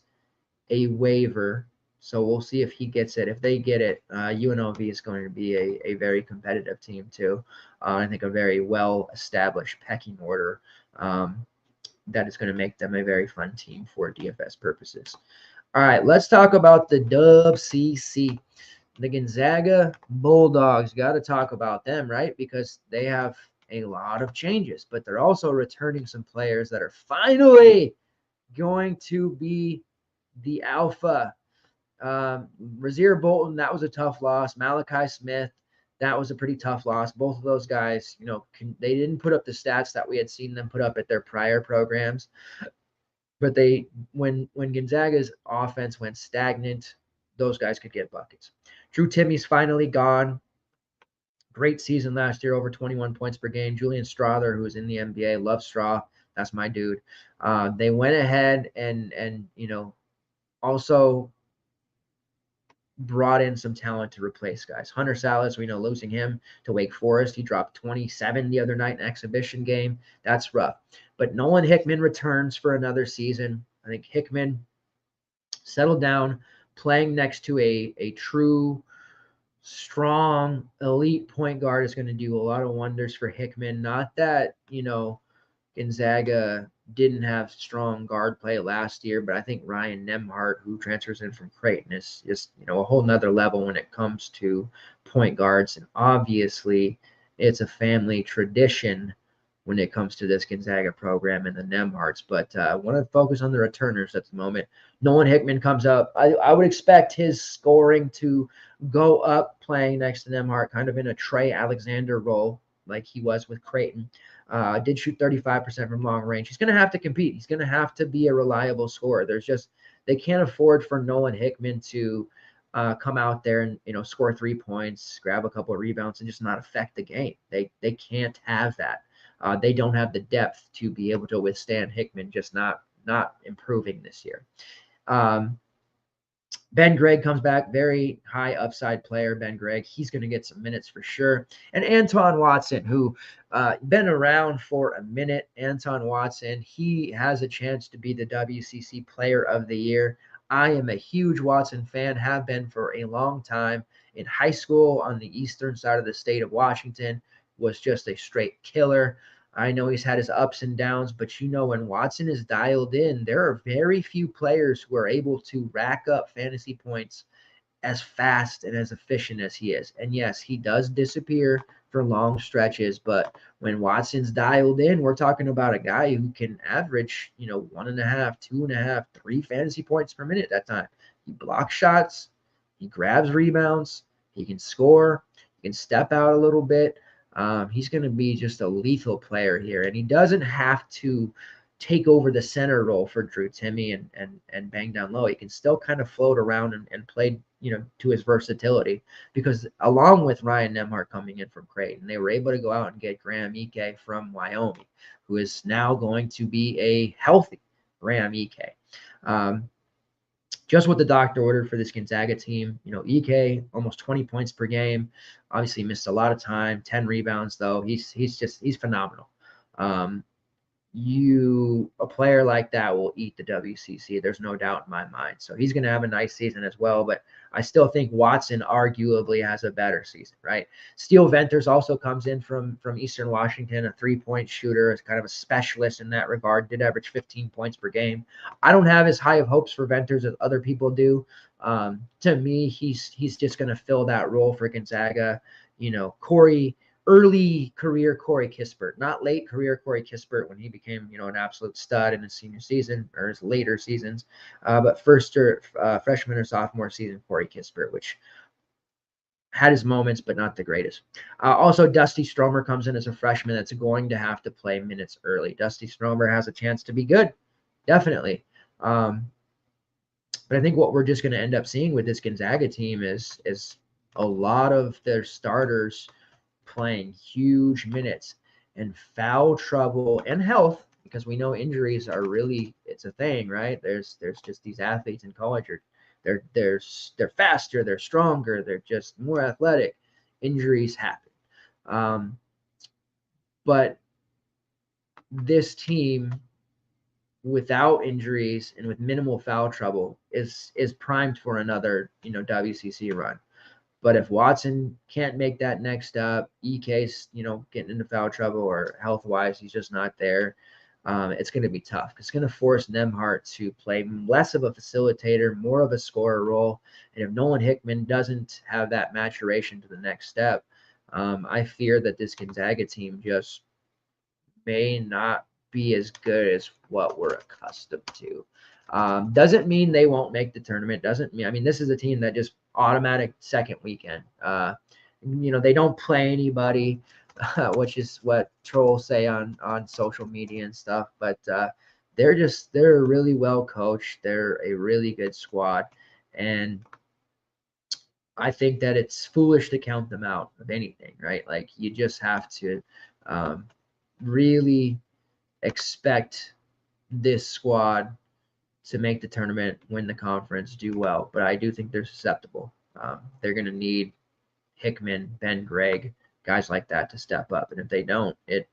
A: a waiver, so we'll see if he gets it. If they get it, UNLV is going to be a very competitive team too. I think a very well-established pecking order that is going to make them a very fun team for DFS purposes. All right, let's talk about the WCC. The Gonzaga Bulldogs, got to talk about them, right? Because they have a lot of changes, but they're also returning some players that are finally going to be the alpha. Razir Bolton, that was a tough loss. Malachi Smith, that was a pretty tough loss. Both of those guys, they didn't put up the stats that we had seen them put up at their prior programs. But when Gonzaga's offense went stagnant, those guys could get buckets. Drew Timme's finally gone. Great season last year, over 21 points per game. Julian Strother, who was in the NBA, loves Straw. That's my dude. They went ahead and also brought in some talent to replace guys. Hunter Salas, we know, losing him to Wake Forest. He dropped 27 the other night in an exhibition game. That's rough. But Nolan Hickman returns for another season. I think Hickman settled down, playing next to a true, strong, elite point guard is going to do a lot of wonders for Hickman. Not that, Gonzaga didn't have strong guard play last year, but I think Ryan Nembhard, who transfers in from Creighton, is just, a whole nother level when it comes to point guards. And obviously it's a family tradition when it comes to this Gonzaga program and the Nembhards. But I want to focus on the returners at the moment. Nolan Hickman comes up. I would expect his scoring to go up playing next to Nembhard, kind of in a Trey Alexander role like he was with Creighton. Did shoot 35% from long range. He's going to have to compete. He's going to have to be a reliable scorer. They can't afford for Nolan Hickman to come out there and score 3 points, grab a couple of rebounds, and just not affect the game. They can't have that. They don't have the depth to be able to withstand Hickman just not improving this year. Ben Gregg comes back, very high upside player. Ben Gregg, he's going to get some minutes for sure. And Anton Watson, who been around for a minute. Anton Watson, he has a chance to be the WCC Player of the Year. I am a huge Watson fan, have been for a long time. In high school on the eastern side of the state of Washington, was just a straight killer. I know he's had his ups and downs, but when Watson is dialed in, there are very few players who are able to rack up fantasy points as fast and as efficient as he is. And yes, he does disappear for long stretches, but when Watson's dialed in, we're talking about a guy who can average, 1.5, 2.5, 3 fantasy points per minute at that time. He blocks shots, he grabs rebounds, he can score, he can step out a little bit. He's going to be just a lethal player here, and he doesn't have to take over the center role for Drew Timme and bang down low. He can still kind of float around and play, to his versatility, because along with Ryan Nembhard coming in from Creighton, they were able to go out and get Graham Ike from Wyoming, who is now going to be a healthy Graham Ike. just what the doctor ordered for this Gonzaga team. EK almost 20 points per game. Obviously missed a lot of time, 10 rebounds though. He's phenomenal. A player like that will eat the WCC. There's no doubt in my mind. So he's going to have a nice season as well. But I still think Watson arguably has a better season, right? Steele Venters also comes in from Eastern Washington, a 3-point shooter, is kind of a specialist in that regard. Did average 15 points per game. I don't have as high of hopes for Venters as other people do. To me, he's just going to fill that role for Gonzaga. Early career Corey Kispert, not late career Corey Kispert when he became, an absolute stud in his senior season or his later seasons, but freshman or sophomore season Corey Kispert, which had his moments, but not the greatest. Also, Dusty Stromer comes in as a freshman that's going to have to play minutes early. Dusty Stromer has a chance to be good, definitely. But I think what we're just going to end up seeing with this Gonzaga team is a lot of their starters playing huge minutes, and foul trouble and health, because we know injuries are really, it's a thing, right? There's just these athletes in college they're faster, they're stronger, they're just more athletic. Injuries happen. But this team without injuries and with minimal foul trouble is primed for another, WCC run. But if Watson can't make that next step, EK's, getting into foul trouble or health-wise, he's just not there, it's going to be tough. It's going to force Nembhard to play less of a facilitator, more of a scorer role. And if Nolan Hickman doesn't have that maturation to the next step, I fear that this Gonzaga team just may not be as good as what we're accustomed to. Doesn't mean they won't make the tournament. Doesn't mean, this is a team that just automatic second weekend. They don't play anybody, which is what trolls say on social media and stuff. But they're really well coached. They're a really good squad, and I think that it's foolish to count them out of anything, right? Like, you just have to really expect this squad to make the tournament, win the conference, do well. But I do think they're susceptible. They're going to need Hickman, Ben Gregg, guys like that to step up. And if they don't, it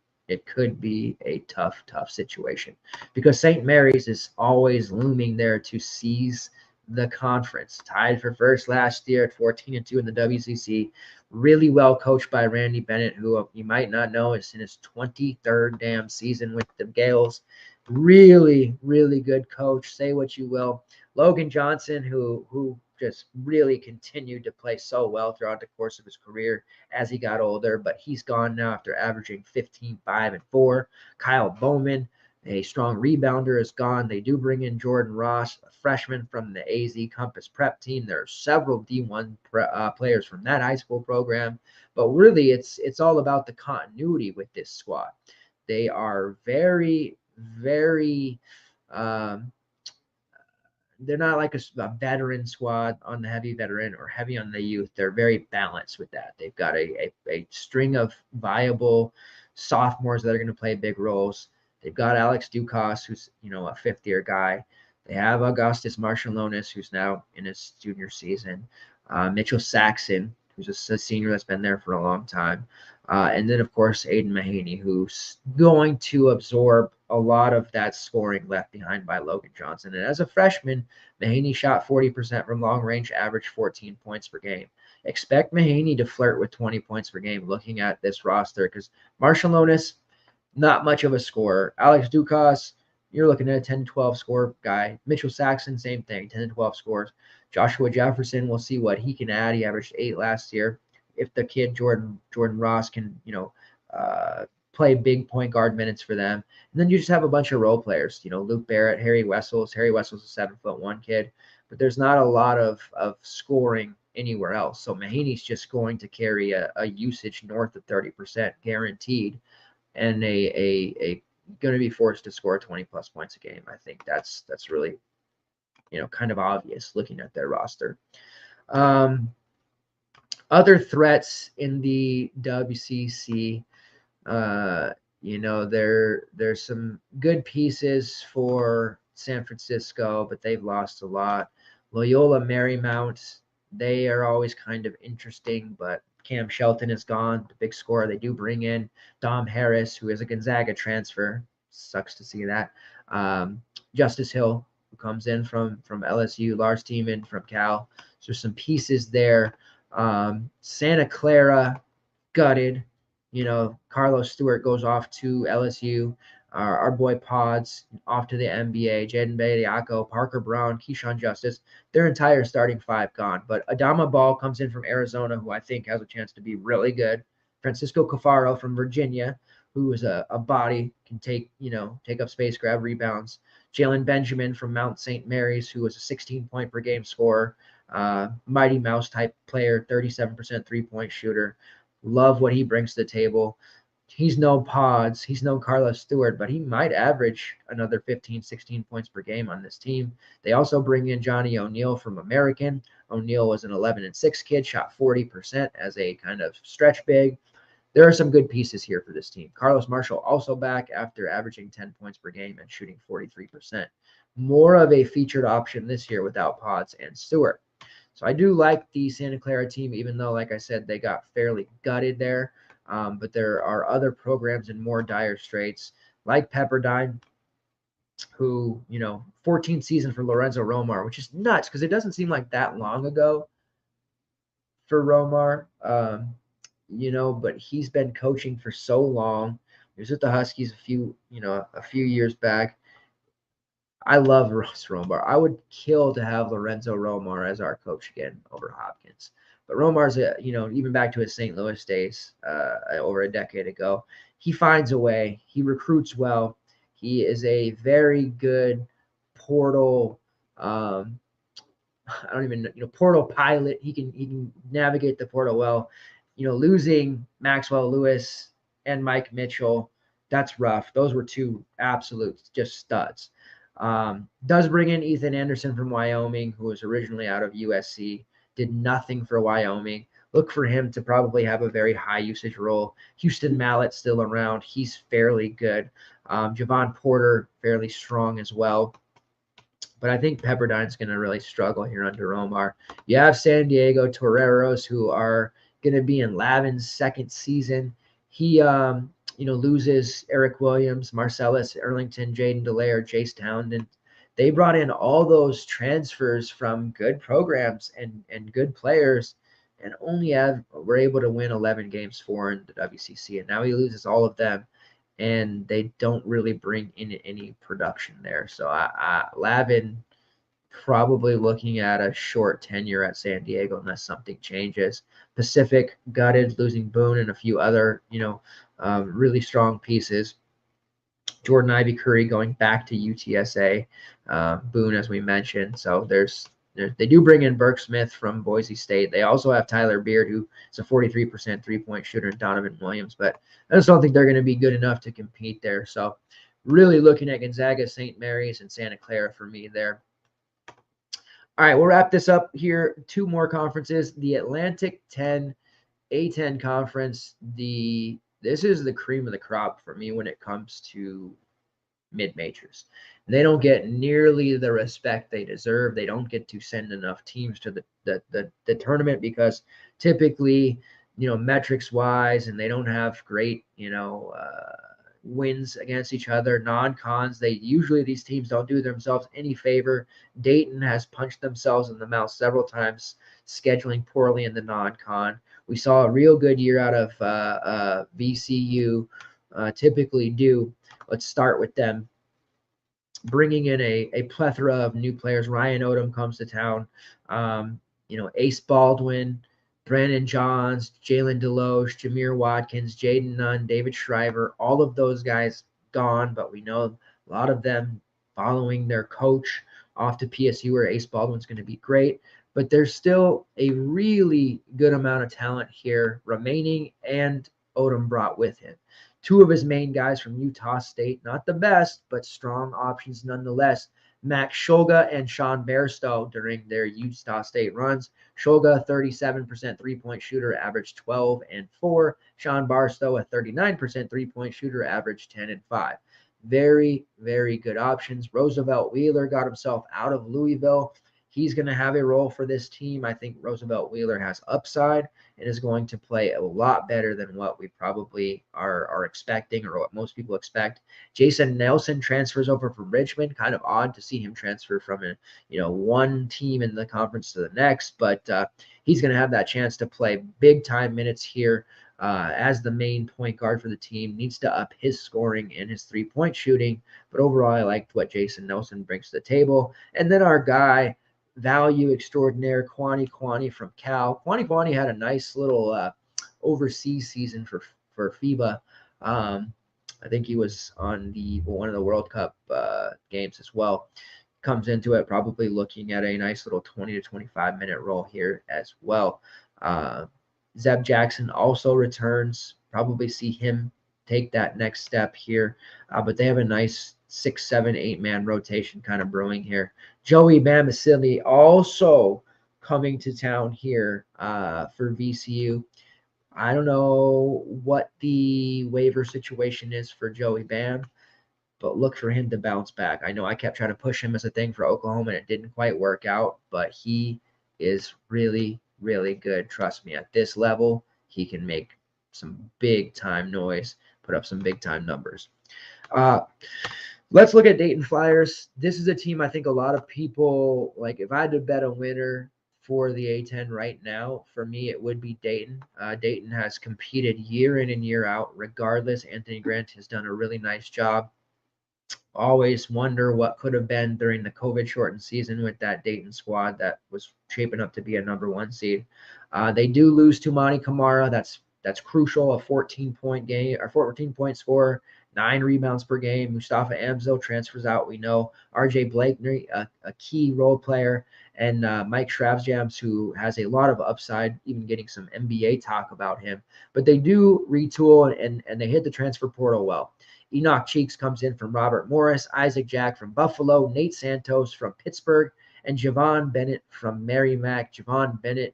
A: could be a tough situation, because St. Mary's is always looming there to seize the conference. Tied for first last year at 14-2 in the WCC. Really well coached by Randy Bennett, who you might not know is in his 23rd damn season with the Gales. Really, really good coach. Say what you will. Logan Johnson, who just really continued to play so well throughout the course of his career as he got older, but he's gone now after averaging 15, 5, and 4. Kyle Bowman, a strong rebounder, is gone. They do bring in Jordan Ross, a freshman from the AZ Compass Prep team. There are several D1 players from that high school program, but really it's all about the continuity with this squad. They are very, very they're not like a veteran squad on the heavy veteran or heavy on the youth. They're very balanced with that. They've got a string of viable sophomores that are going to play big roles. They've got Alex Dukas, who's, a fifth-year guy. They have Augustus Marshallonis, who's now in his junior season. Mitchell Saxon, who's a senior that's been there for a long time. And then, of course, Aiden Mahaney, who's going to absorb a lot of that scoring left behind by Logan Johnson. And as a freshman, Mahaney shot 40% from long range, averaged 14 points per game. Expect Mahaney to flirt with 20 points per game looking at this roster, because Marshallonis, not much of a scorer. Alex Dukas, you're looking at a 10-12 score guy. Mitchell Saxon, same thing, 10-12 scores. Joshua Jefferson, we'll see what he can add. He averaged 8 last year. If the kid Jordan Ross can, play big point guard minutes for them. And then you just have a bunch of role players, Luke Barrett, Harry Wessels. Harry Wessels is a 7'1" kid, but there's not a lot of scoring anywhere else. So Mahaney's just going to carry a usage north of 30% guaranteed, and a going to be forced to score 20 plus points a game. I think that's really, kind of obvious looking at their roster. Other threats in the WCC, there's some good pieces for San Francisco, but they've lost a lot. Loyola Marymount, they are always kind of interesting, but Cam Shelton is gone, the big scorer. They do bring in Dom Harris, who is a Gonzaga transfer. Sucks to see that. Justice Hill, who comes in from LSU, Lars Tiemann from Cal. So some pieces there. Santa Clara, gutted. Carlos Stewart goes off to LSU. Our boy Pods off to the NBA. Jaden Bediako, Parker Brown, Keyshawn Justice, their entire starting five gone. But Adama Ball comes in from Arizona, who I think has a chance to be really good. Francisco Cafaro from Virginia, who is a body, can take up space, grab rebounds. Jalen Benjamin from Mount St. Mary's, who was a 16-point per game scorer, Mighty Mouse type player, 37% three-point shooter. Love what he brings to the table. He's no Pods, he's no Carlos Stewart, but he might average another 15, 16 points per game on this team. They also bring in Johnny O'Neal from American. O'Neal was an 11-6 kid, shot 40% as a kind of stretch big. There are some good pieces here for this team. Carlos Marshall also back after averaging 10 points per game and shooting 43%. More of a featured option this year without Pods and Stewart. So I do like the Santa Clara team, even though, like I said, they got fairly gutted there. But there are other programs in more dire straits, like Pepperdine, who, 14th season for Lorenzo Romar, which is nuts because it doesn't seem like that long ago for Romar. But he's been coaching for so long. He was with the Huskies a few years back. I love Ross Romar. I would kill to have Lorenzo Romar as our coach again over Hopkins. But Romar's, even back to his St. Louis days over a decade ago, he finds a way. He recruits well. He is a very good portal. I don't even portal pilot. He can navigate the portal well. Losing Maxwell Lewis and Mike Mitchell, that's rough. Those were two absolute just studs. Does bring in Ethan Anderson from Wyoming, who was originally out of USC, did nothing for Wyoming. Look for him to probably have a very high usage role. Houston Mallett still around. He's fairly good. Javon Porter, fairly strong as well. But I think Pepperdine's going to really struggle here under Omar. You have San Diego Toreros, who are going to be in Lavin's second season. He loses Eric Williams, Marcellus Erlington, Jaden Delaire, Jace Townsend. They brought in all those transfers from good programs and good players, and only were able to win 11 games for in the WCC. And now he loses all of them, and they don't really bring in any production there. So Lavin probably looking at a short tenure at San Diego unless something changes. Pacific gutted, losing Boone and a few other, really strong pieces. Jordan Ivy Curry going back to UTSA. Boone, as we mentioned. So they do bring in Burke Smith from Boise State. They also have Tyler Beard, who is a 43% three-point shooter, and Donovan Williams. But I just don't think they're going to be good enough to compete there. So really looking at Gonzaga, St. Mary's, and Santa Clara for me there. All right, we'll wrap this up here. Two more conferences. The Atlantic 10 A10 conference. This is the cream of the crop for me when it comes to mid-majors. They don't get nearly the respect they deserve. They don't get to send enough teams to the tournament because typically, metrics-wise, and they don't have great, wins against each other, non-cons. These teams don't do themselves any favor. Dayton has punched themselves in the mouth several times, scheduling poorly in the non-con. We saw a real good year out of VCU, typically do. Let's start with them. Bringing in a plethora of new players. Ryan Odom comes to town. Ace Baldwin, Brandon Johns, Jalen Deloche, Jameer Watkins, Jaden Nunn, David Shriver, all of those guys gone, but we know a lot of them following their coach off to PSU, where Ace Baldwin's going to be great. But there's still a really good amount of talent here remaining, and Odom brought with him. Two of his main guys from Utah State, not the best, but strong options nonetheless. Max Shulga and Sean Bairstow during their Utah State runs. Shulga, 37% three-point shooter, averaged 12 and 4. Sean Barstow, a 39% three-point shooter, averaged 10 and 5. Very, very good options. Roosevelt Wheeler got himself out of Louisville. He's going to have a role for this team. I think Roosevelt Wheeler has upside and is going to play a lot better than what we probably are expecting, or what most people expect. Jason Nelson transfers over from Richmond. Kind of odd to see him transfer from one team in the conference to the next, but he's going to have that chance to play big time minutes here as the main point guard for the team. Needs to up his scoring and his 3-point shooting, but overall I liked what Jason Nelson brings to the table. And then our guy, value extraordinaire, Kwani from Cal. Kwani had a nice little overseas season for FIBA. I think he was on one of the World Cup games as well. Comes into it probably looking at a nice little 20 to 25 minute role here as well. Zeb Jackson also returns. Probably see him take that next step here. But they have a nice 6, 7, 8-man rotation kind of brewing here. Joey Bamisile also coming to town here for VCU. I don't know what the waiver situation is for Joey Bam, but look for him to bounce back. I know I kept trying to push him as a thing for Oklahoma, and it didn't quite work out, but he is really, really good. Trust me, at this level, he can make some big-time noise, put up some big-time numbers. Let's look at Dayton Flyers. This is a team I think a lot of people, like if I had to bet a winner for the A-10 right now, for me, it would be Dayton. Dayton has competed year in and year out. Regardless, Anthony Grant has done a really nice job. Always wonder what could have been during the COVID-shortened season with that Dayton squad that was shaping up to be a #1 seed. They do lose to Monty Kamara. That's crucial. A 14-point game or 14-point score, 9 rebounds per game. Mustafa Amzil transfers out. We know RJ Blakeney, a key role player, and Mike Shravjams, who has a lot of upside, even getting some NBA talk about him. But they do retool and they hit the transfer portal well. Enoch Cheeks comes in from Robert Morris, Isaac Jack from Buffalo, Nate Santos from Pittsburgh, and Javon Bennett from Merrimack. Javon Bennett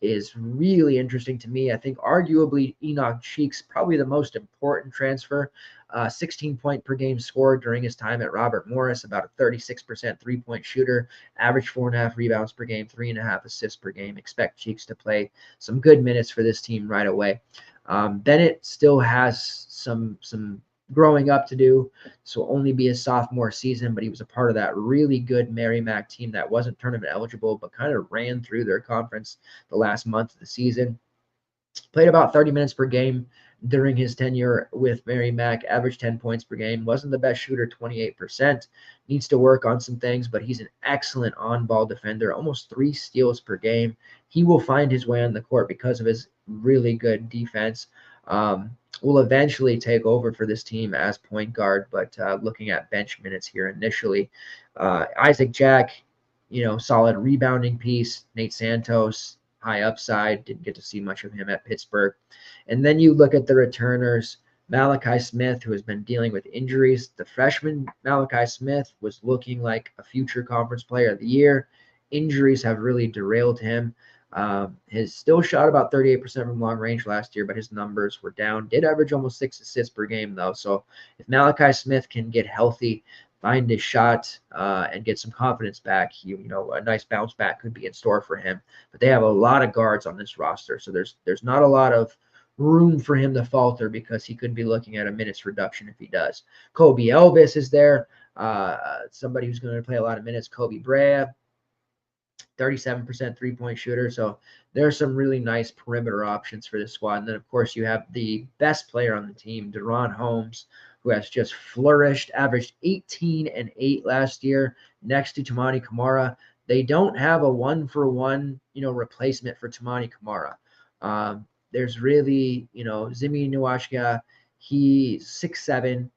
A: is really interesting to me. I think arguably Enoch Cheeks probably the most important transfer. 16-point per game scored during his time at Robert Morris, about a 36% 3-point shooter, average 4.5 rebounds per game, 3.5 assists per game. Expect Cheeks to play some good minutes for this team right away. Bennett still has some growing up to do, so only be a sophomore season, but he was a part of that really good Merrimack team that wasn't tournament eligible, but kind of ran through their conference the last month of the season. Played about 30 minutes per game during his tenure with Merrimack, averaged 10 points per game. Wasn't the best shooter, 28%. Needs to work on some things, but he's an excellent on-ball defender, almost 3 steals per game. He will find his way on the court because of his really good defense. Will eventually take over for this team as point guard, but looking at bench minutes here initially. Isaac Jack, solid rebounding piece. Nate Santos, high upside. Didn't get to see much of him at Pittsburgh. And then you look at the returners. Malachi Smith, who has been dealing with injuries. The freshman Malachi Smith was looking like a future conference player of the year. Injuries have really derailed him. His still shot about 38% from long range last year, but his numbers were down. Did average almost 6 assists per game, though. So if Malachi Smith can get healthy, find his shot, and get some confidence back, a nice bounce back could be in store for him. But they have a lot of guards on this roster, so there's not a lot of room for him to falter because he could be looking at a minutes reduction if he does. Kobe Elvis is there, somebody who's going to play a lot of minutes. Kobe Brea, 37% 3-point shooter. So there are some really nice perimeter options for this squad. And then, of course, you have the best player on the team, Deron Holmes, who has just flourished, averaged 18 and 8 last year next to Tamani Kamara. They don't have a one-for-one, replacement for Tamani Kamara. There's really, Zimi Nwashka, he's 6'7",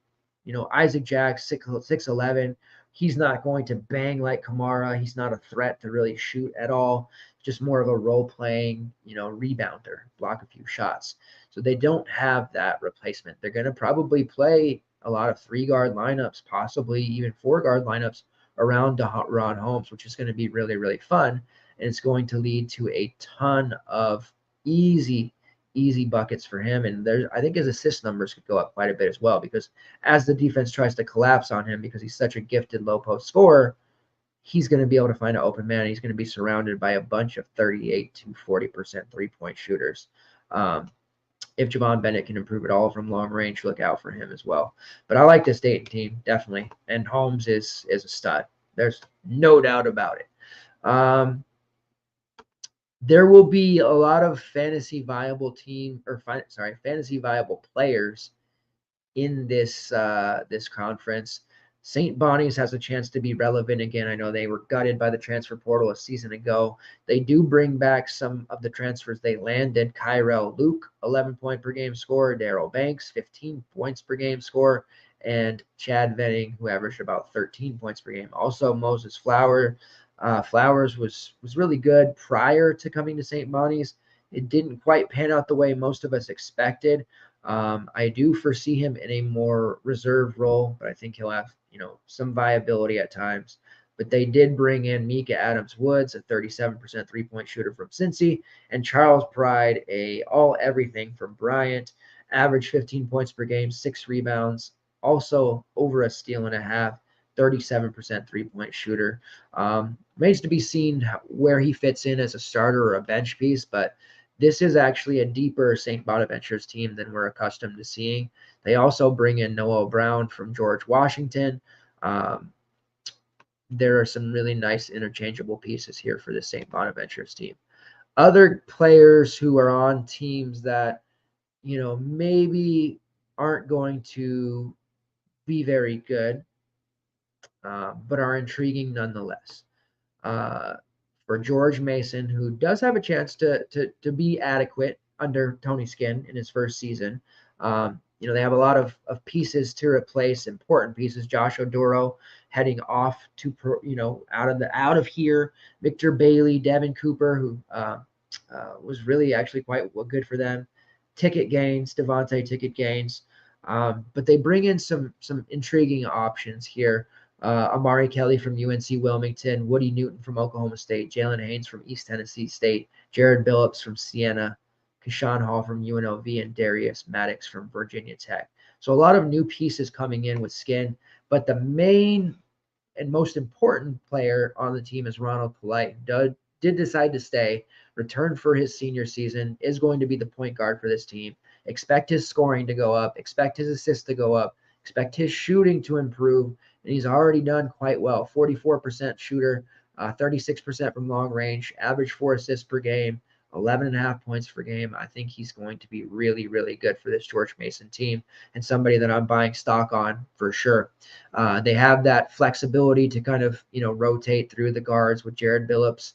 A: Isaac Jack, 6'11". He's not going to bang like Kamara. He's not a threat to really shoot at all. Just more of a role-playing, rebounder, block a few shots. So they don't have that replacement. They're going to probably play a lot of 3-guard lineups, possibly even 4-guard lineups around Deron Holmes, which is going to be really, really fun. And it's going to lead to a ton of easy buckets for him. And I think his assist numbers could go up quite a bit as well, because as the defense tries to collapse on him, because he's such a gifted low post scorer, he's going to be able to find an open man. He's going to be surrounded by a bunch of 38 to 40% three-point shooters. If Javon Bennett can improve at all from long range, look out for him as well. But I like this Dayton team, definitely. And Holmes is a stud. There's no doubt about it. There will be a lot of fantasy viable fantasy viable players in this this conference. St. Bonnie's has a chance to be relevant again. I know they were gutted by the transfer portal a season ago. They do bring back some of the transfers they landed. Kyrell Luke, 11-point per game scorer. Daryl Banks, 15 points per game scorer. And Chad Venning, who averaged about 13 points per game. Also, Moses Flowers was really good prior to coming to St. Bonnie's. It didn't quite pan out the way most of us expected. I do foresee him in a more reserved role, but I think he'll have, some viability at times. But they did bring in Mika Adams-Woods, a 37% three-point shooter from Cincy, and Charles Pride, a all-everything from Bryant, averaged 15 points per game, 6 rebounds, also over a steal and a half, 37% three-point shooter. Remains to be seen where he fits in as a starter or a bench piece, but this is actually a deeper St. Bonaventure's team than we're accustomed to seeing. They also bring in Noah Brown from George Washington. There are some really nice interchangeable pieces here for the St. Bonaventure's team. Other players who are on teams that, maybe aren't going to be very good, but are intriguing nonetheless. For George Mason, who does have a chance to be adequate under Tony Skinn in his first season. They have a lot of pieces to replace, important pieces. Josh Oduro heading off to, out of here. Victor Bailey, Devin Cooper, who was really actually quite good for them. Ticket gains, Devontae ticket gains. But they bring in some intriguing options here. Amari Kelly from UNC Wilmington, Woody Newton from Oklahoma State, Jalen Haynes from East Tennessee State, Jared Billups from Siena, Kashawn Hall from UNLV, and Darius Maddox from Virginia Tech. So a lot of new pieces coming in with Skinn, but the main and most important player on the team is Ronald Polite. Did decide to stay, returned for his senior season, is going to be the point guard for this team. Expect his scoring to go up, expect his assists to go up, expect his shooting to improve, and he's already done quite well. 44% shooter, 36% from long range, average 4 assists per game, 11.5 points per game. I think he's going to be really, really good for this George Mason team and somebody that I'm buying stock on for sure. They have that flexibility to kind of, rotate through the guards with Jared Billups,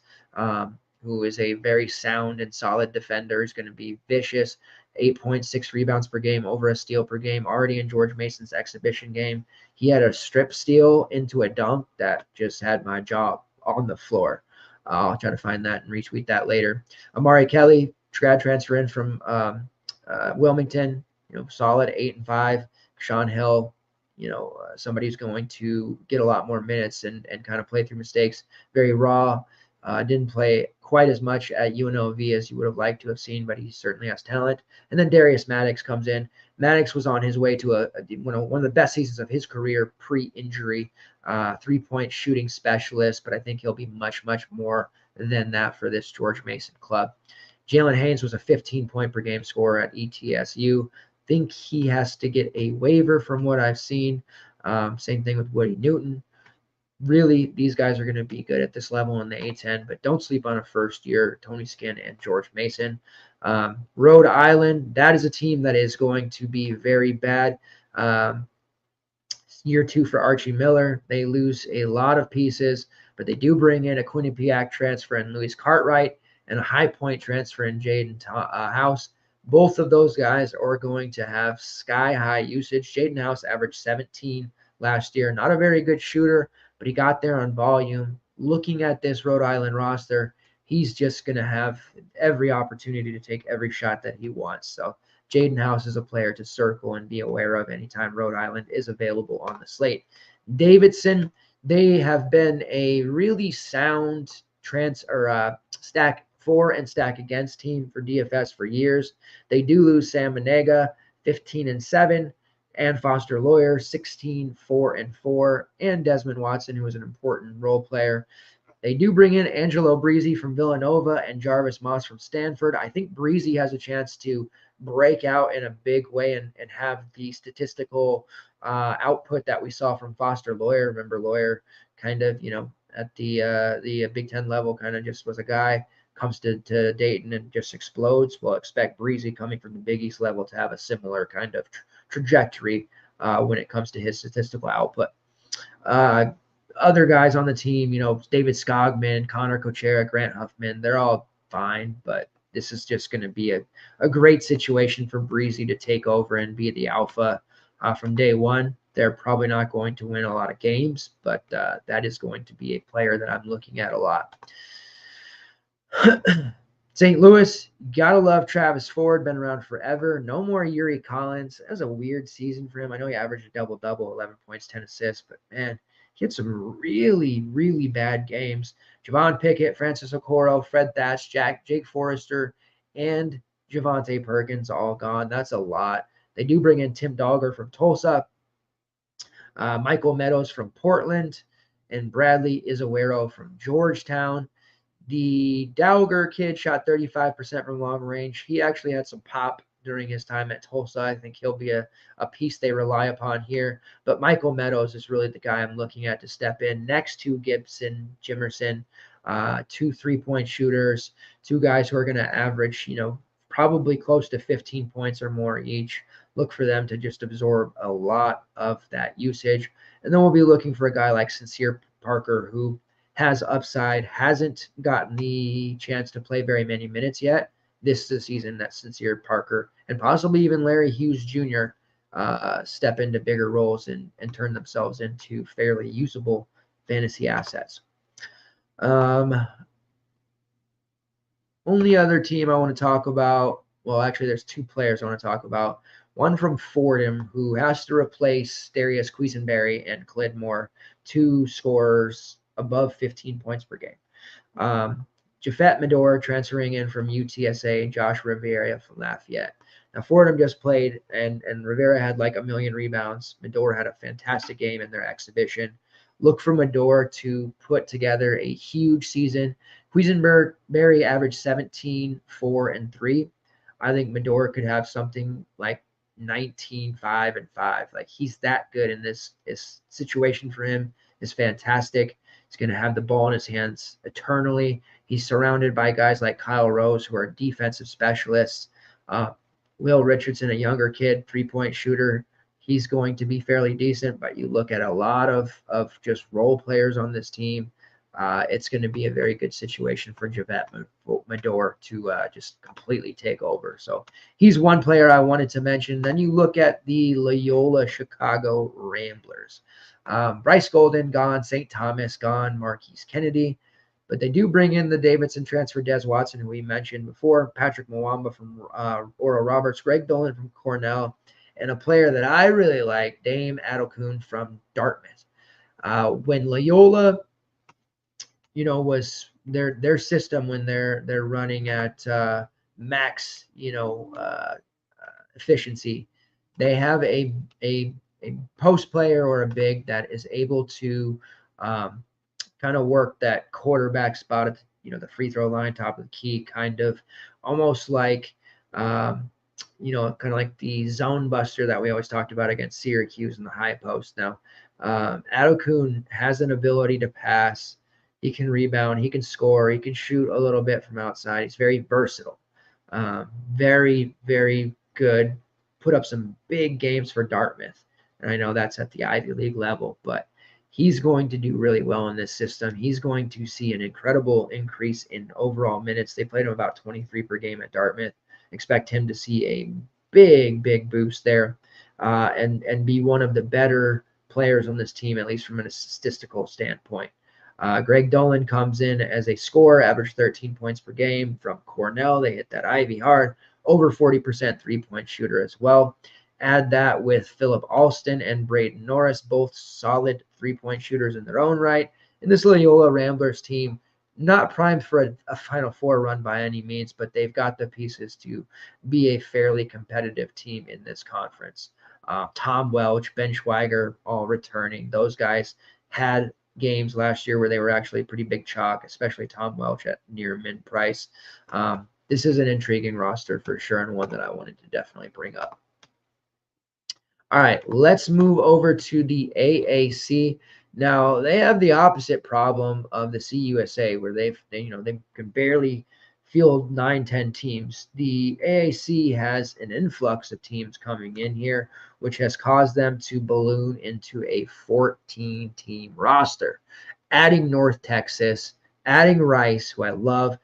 A: who is a very sound and solid defender. He's going to be vicious. 8.6 rebounds per game, over a steal per game. Already in George Mason's exhibition game, he had a strip steal into a dunk that just had my jaw on the floor. I'll try to find that and retweet that later. Amari Kelly, grad transfer in from Wilmington, solid 8-5. Sean Hill, somebody who's going to get a lot more minutes and kind of play through mistakes. Very raw. Didn't play quite as much at UNLV as you would have liked to have seen, but he certainly has talent. And then Darius Maddox comes in. Maddox was on his way to one of the best seasons of his career pre-injury, 3-point shooting specialist, but I think he'll be much, much more than that for this George Mason club. Jalen Haynes was a 15-point per game scorer at ETSU. Think he has to get a waiver from what I've seen. Same thing with Woody Newton. Really, these guys are going to be good at this level in the A10, but don't sleep on a first-year Tony Skinn and George Mason. Rhode Island, that is a team that is going to be very bad. Year 2 for Archie Miller. They lose a lot of pieces, but they do bring in a Quinnipiac transfer in Louis Cartwright and a High Point transfer in Jaden House. Both of those guys are going to have sky-high usage. Jaden House averaged 17 last year. Not a very good shooter, but he got there on volume. Looking at this Rhode Island roster, he's just going to have every opportunity to take every shot that he wants. So Jaden House is a player to circle and be aware of anytime Rhode Island is available on the slate. Davidson, they have been a really sound stack for and stack against team for DFS for years. They do lose Sam Manega, 15-7. and Foster Lawyer, 16, 4, and 4, and Desmond Watson, who is an important role player. They do bring in Angelo Breezy from Villanova and Jarvis Moss from Stanford. I think Breezy has a chance to break out in a big way and have the statistical output that we saw from Foster Lawyer. Remember, Lawyer kind of, at the Big Ten level, kind of just was a guy, comes to Dayton and just explodes. We'll expect Breezy coming from the Big East level to have a similar kind of trajectory when it comes to his statistical output. Other guys on the team, David Skogman, Connor Kochera, Grant Huffman, they're all fine, but this is just going to be a great situation for Breezy to take over and be the alpha from day one. They're probably not going to win a lot of games, but that is going to be a player that I'm looking at a lot. St. Louis, gotta love Travis Ford, been around forever. No more Yuri Collins. That was a weird season for him. I know he averaged a double-double, 11 points, 10 assists, but man, he had some really, really bad games. Javon Pickett, Francis Okoro, Fred Thatch, Jake Forrester, and Javante Perkins all gone. That's a lot. They do bring in Tim Dogger from Tulsa, Michael Meadows from Portland, and Bradley Izuero from Georgetown. The Dowger kid shot 35% from long range. He actually had some pop during his time at Tulsa. I think he'll be a piece they rely upon here. But Michael Meadows is really the guy I'm looking at to step in next to Gibson, Jimerson, 2 3-point shooters, 2 guys who are going to average, probably close to 15 points or more each. Look for them to just absorb a lot of that usage. And then we'll be looking for a guy like Sincere Parker, who has upside, hasn't gotten the chance to play very many minutes yet. This is the season that Sincere Parker and possibly even Larry Hughes Jr. Step into bigger roles and turn themselves into fairly usable fantasy assets. Only other team I want to talk about, well, actually there's 2 players I want to talk about. One from Fordham, who has to replace Darius Quisenberry and Clidmore, 2 scorers above 15 points per game. Jafet Medora transferring in from UTSA, and Josh Rivera from Lafayette. Now, Fordham just played, and Rivera had like 1 million rebounds. Medora had a fantastic game in their exhibition. Look for Medora to put together a huge season. Quisenberry averaged 17, 4, and 3. I think Medora could have something like 19, 5, and 5. Like, he's that good in this situation. For him is fantastic. He's going to have the ball in his hands eternally. He's surrounded by guys like Kyle Rose, who are defensive specialists. Will Richardson, a younger kid, 3-point shooter. He's going to be fairly decent, but you look at a lot of just role players on this team. It's going to be a very good situation for Javette Medora to just completely take over. So he's one player I wanted to mention. Then you look at the Loyola Chicago Ramblers. Bryce Golden gone, St. Thomas gone, Marquise Kennedy. But they do bring in the Davidson transfer Des Watson, who we mentioned before, Patrick Mwamba from Oral Roberts, Greg Dolan from Cornell, and a player that I really like, Dame Adokun from Dartmouth. When Loyola, was their system when they're running at max, efficiency, they have a post player or a big that is able to kind of work that quarterback spot at the free throw line, top of the key, kind of almost like kind of like the zone buster that we always talked about against Syracuse in the high post. Now, Adokun has an ability to pass. He can rebound. He can score. He can shoot a little bit from outside. He's very versatile. Very, very good. Put up some big games for Dartmouth. And I know that's at the Ivy League level, but he's going to do really well in this system. He's going to see an incredible increase in overall minutes. They played him about 23 per game at Dartmouth. Expect him to see a big, big boost there and be one of the better players on this team, at least from a statistical standpoint. Greg Dolan comes in as a scorer, averaged 13 points per game from Cornell. They hit that Ivy hard, over 40% 3-point shooter as well. Add that with Philip Alston and Braden Norris, both solid 3-point shooters in their own right. And this Loyola Ramblers team not primed for a Final Four run by any means, but they've got the pieces to be a fairly competitive team in this conference. Tom Welch, Ben Schweiger, all returning. Those guys had games last year where they were actually pretty big chalk, especially Tom Welch at near mid price. This is an intriguing roster for sure, and one that I wanted to definitely bring up. All right, let's move over to the AAC. Now they have the opposite problem of the CUSA, where they can barely field 9-10 teams. The AAC has an influx of teams coming in here, which has caused them to balloon into a 14-team roster, adding North Texas, adding Rice, who I love,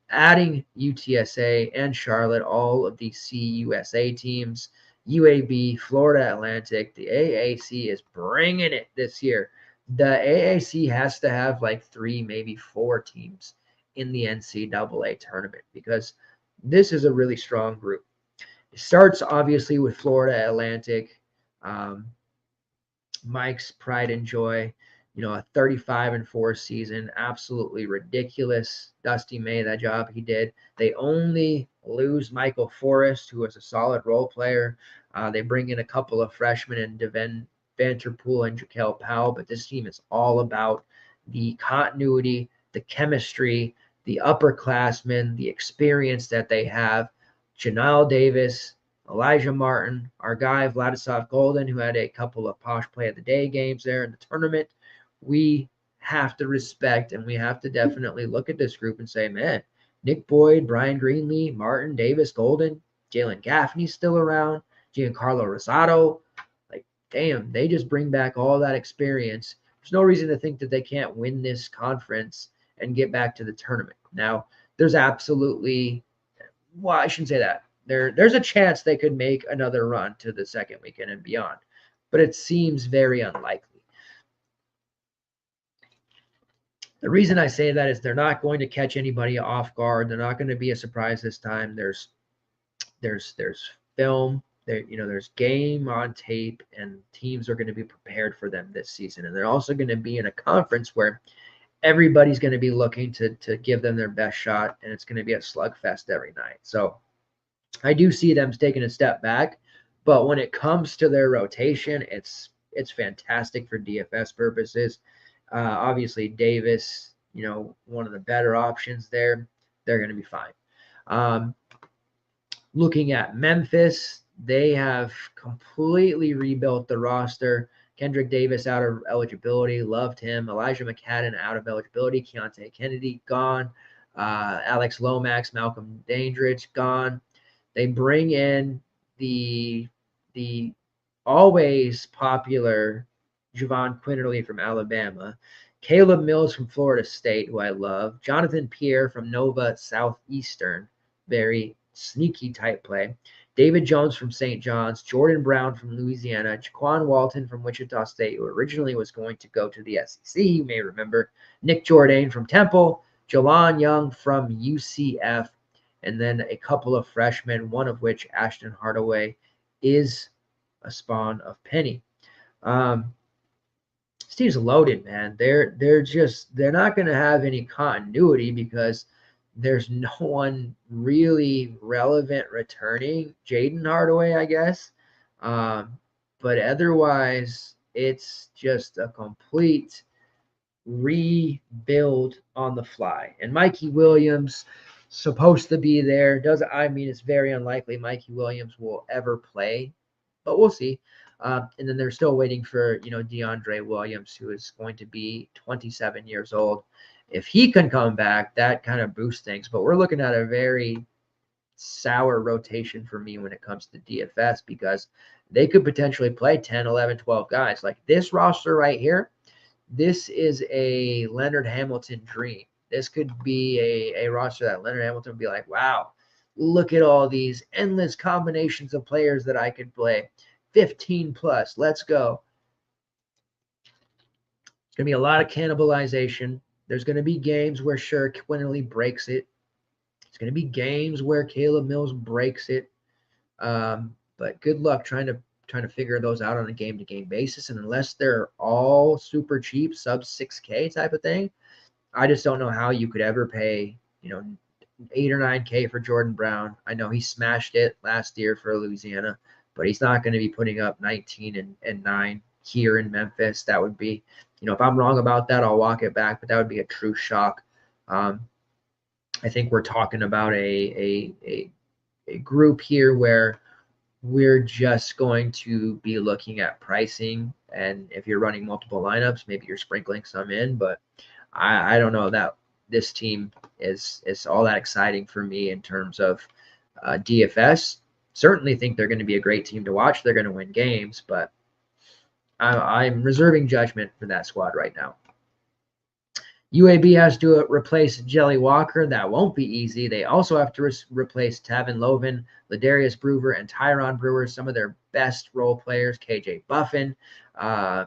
A: adding UTSA and Charlotte, all of the CUSA teams. UAB, Florida Atlantic, the AAC is bringing it this year. The AAC has to have like 3, maybe 4 teams in the NCAA tournament because this is a really strong group. It starts obviously with Florida Atlantic, Mike's pride and joy. A 35-4 season, absolutely ridiculous. Dusty May, that job he did. They only lose Michael Forrest, who was a solid role player. They bring in a couple of freshmen in Devin Vanterpool and Jaquel Powell, but this team is all about the continuity, the chemistry, the upperclassmen, the experience that they have. Janelle Davis, Elijah Martin, our guy Vladislav Golden, who had a couple of Posh Play of the Day games there in the tournament. We have to respect and we have to definitely look at this group and say, man, Nick Boyd, Brian Greenlee, Martin, Davis, Golden, Jalen Gaffney's still around, Giancarlo Rosado. Like, damn, they just bring back all that experience. There's no reason to think that they can't win this conference and get back to the tournament. Now, there's absolutely, well, I shouldn't say that. There's a chance they could make another run to the second weekend and beyond, but it seems very unlikely. The reason I say that is they're not going to catch anybody off guard. They're not going to be a surprise this time. There's film, there's game on tape, and teams are going to be prepared for them this season. And they're also going to be in a conference where everybody's going to be looking to give them their best shot, and it's going to be a slugfest every night. So I do see them taking a step back, but when it comes to their rotation, it's fantastic for DFS purposes. Obviously, Davis, one of the better options there. They're going to be fine. Looking at Memphis, they have completely rebuilt the roster. Kendrick Davis out of eligibility, loved him. Elijah McCadden out of eligibility. Keontae Kennedy gone. Alex Lomax, Malcolm Dandridge gone. They bring in the always popular Javon Quinterly from Alabama, Caleb Mills from Florida State, who I love, Jonathan Pierre from Nova Southeastern, very sneaky type play, David Jones from St. John's, Jordan Brown from Louisiana, Jaquan Walton from Wichita State, who originally was going to go to the SEC, you may remember, Nick Jourdain from Temple, Jelon Young from UCF, and then a couple of freshmen, one of which, Ashton Hardaway, is a spawn of Penny. This team's loaded, man. They're not going to have any continuity because there's no one really relevant returning. Jaden Hardaway, I guess. But otherwise, it's just a complete rebuild on the fly. And Mikey Williams supposed to be there. It's very unlikely Mikey Williams will ever play, but we'll see. And then they're still waiting for, DeAndre Williams, who is going to be 27 years old. If he can come back, that kind of boosts things. But we're looking at a very sour rotation for me when it comes to DFS because they could potentially play 10, 11, 12 guys. Like this roster right here, this is a Leonard Hamilton dream. This could be a roster that Leonard Hamilton would be like, wow, look at all these endless combinations of players that I could play. 15 plus, let's go. It's going to be a lot of cannibalization. There's going to be games where sure Quinterly breaks it. It's going to be games where Caleb Mills breaks it. But good luck trying to figure those out on a game-to-game basis. And unless they're all super cheap, sub 6K type of thing, I just don't know how you could ever pay, 8 or 9K for Jordan Brown. I know he smashed it last year for Louisiana, but he's not going to be putting up 19 and 9 here in Memphis. That would be, if I'm wrong about that, I'll walk it back, but that would be a true shock. I think we're talking about a group here where we're just going to be looking at pricing. And if you're running multiple lineups, maybe you're sprinkling some in, but I don't know that this team is all that exciting for me in terms of DFS. Certainly think they're going to be a great team to watch. They're going to win games, but I'm reserving judgment for that squad right now. UAB has to replace Jelly Walker. That won't be easy. They also have to replace Tavin Loven, Ladarius Brewer, and Tyron Brewer, some of their best role players, KJ Buffin,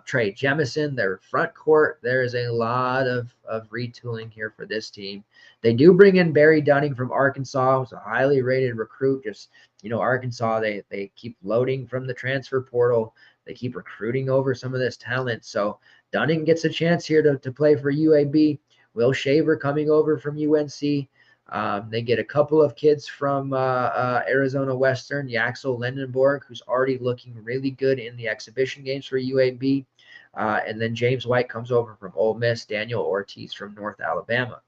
A: Trey Jemison, their front court. There is a lot of retooling here for this team. They do bring in Barry Dunning from Arkansas, who's a highly rated recruit. Just, Arkansas, they keep loading from the transfer portal. They keep recruiting over some of this talent. So Dunning gets a chance here to play for UAB. Will Shaver coming over from UNC. They get a couple of kids from Arizona Western, Yaxel Lendenborg, who's already looking really good in the exhibition games for UAB. And then James White comes over from Ole Miss, Daniel Ortiz from North Alabama.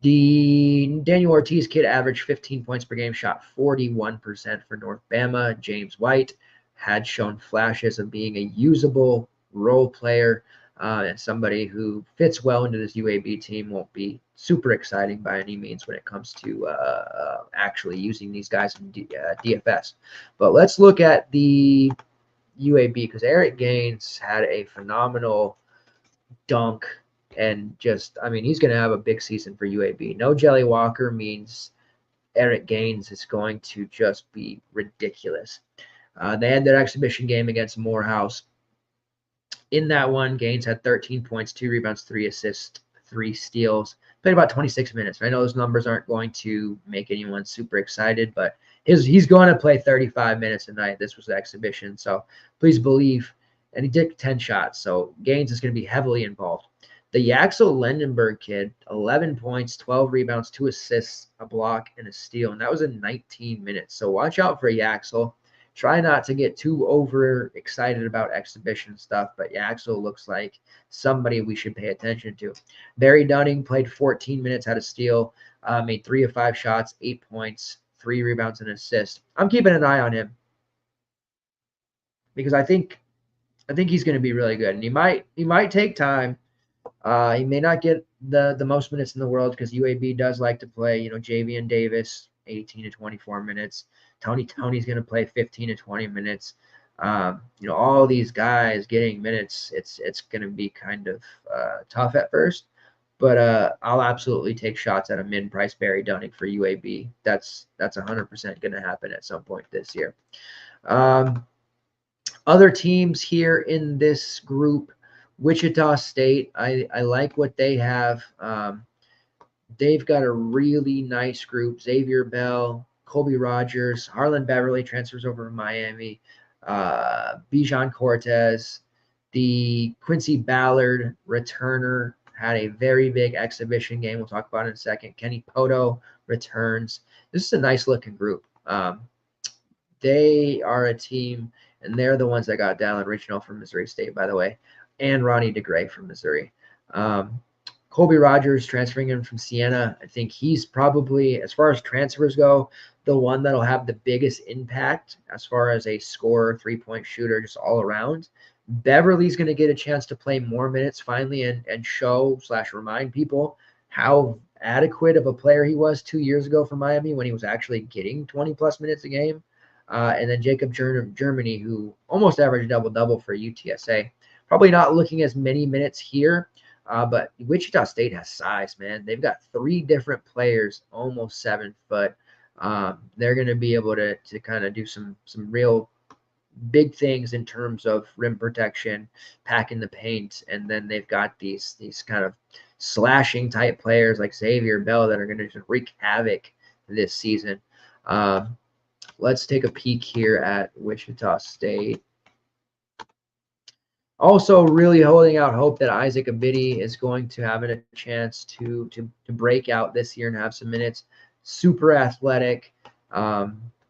A: The Daniel Ortiz kid averaged 15 points per game, shot 41% for North Bama. James White had shown flashes of being a usable role player and somebody who fits well into this UAB team. Won't be super exciting by any means when it comes to actually using these guys in DFS. But let's look at the UAB, because Eric Gaines had a phenomenal dunk, and just, he's going to have a big season for UAB. No Jelly Walker means Eric Gaines is going to just be ridiculous. They had their exhibition game against Morehouse. In that one, Gaines had 13 points, 2 rebounds, 3 assists, 3 steals. Played about 26 minutes. I know those numbers aren't going to make anyone super excited, but he's going to play 35 minutes a night. This was the exhibition, so please believe. And he did 10 shots, so Gaines is going to be heavily involved. The Yaxel Lendenberg kid, 11 points, 12 rebounds, 2 assists, a block, and a steal, and that was in 19 minutes. So watch out for Yaxel. Try not to get too over excited about exhibition stuff, but Yaxel looks like somebody we should pay attention to. Barry Dunning played 14 minutes, had a steal, made 3 of 5 shots, 8 points, 3 rebounds, and an assist. I'm keeping an eye on him because I think he's going to be really good, and he might take time. He may not get the most minutes in the world because UAB does like to play, Javian Davis, 18 to 24 minutes. Tony's going to play 15 to 20 minutes. All these guys getting minutes, it's going to be kind of tough at first. But I'll absolutely take shots at a mid-price Barry Dunning for UAB. That's 100% going to happen at some point this year. Other teams here in this group, Wichita State, I like what they have. They've got a really nice group. Xavier Bell, Colby Rogers, Harlan Beverly transfers over to Miami, Bijan Cortez, the Quincy Ballard returner had a very big exhibition game. We'll talk about it in a second. Kenny Poto returns. This is a nice looking group. They are a team, and they're the ones that got Dallin Richnell from Missouri State, by the way, and Ronnie DeGray from Missouri. Colby Rogers transferring in from Siena. I think he's probably, as far as transfers go, the one that'll have the biggest impact as far as a scorer, 3-point shooter, just all around. Beverly's going to get a chance to play more minutes finally and show/remind people how adequate of a player he was 2 years ago for Miami when he was actually getting 20-plus minutes a game. And then Jacob Germany, who almost averaged double-double for UTSA. Probably not looking as many minutes here. But Wichita State has size, man. They've got 3 different players, almost 7 foot. They're going to be able to kind of do some real big things in terms of rim protection, packing the paint, and then they've got these kind of slashing type players like Xavier Bell that are going to just wreak havoc this season. Let's take a peek here at Wichita State. Also, really holding out hope that Isaac Abidi is going to have a chance to break out this year and have some minutes. Super athletic,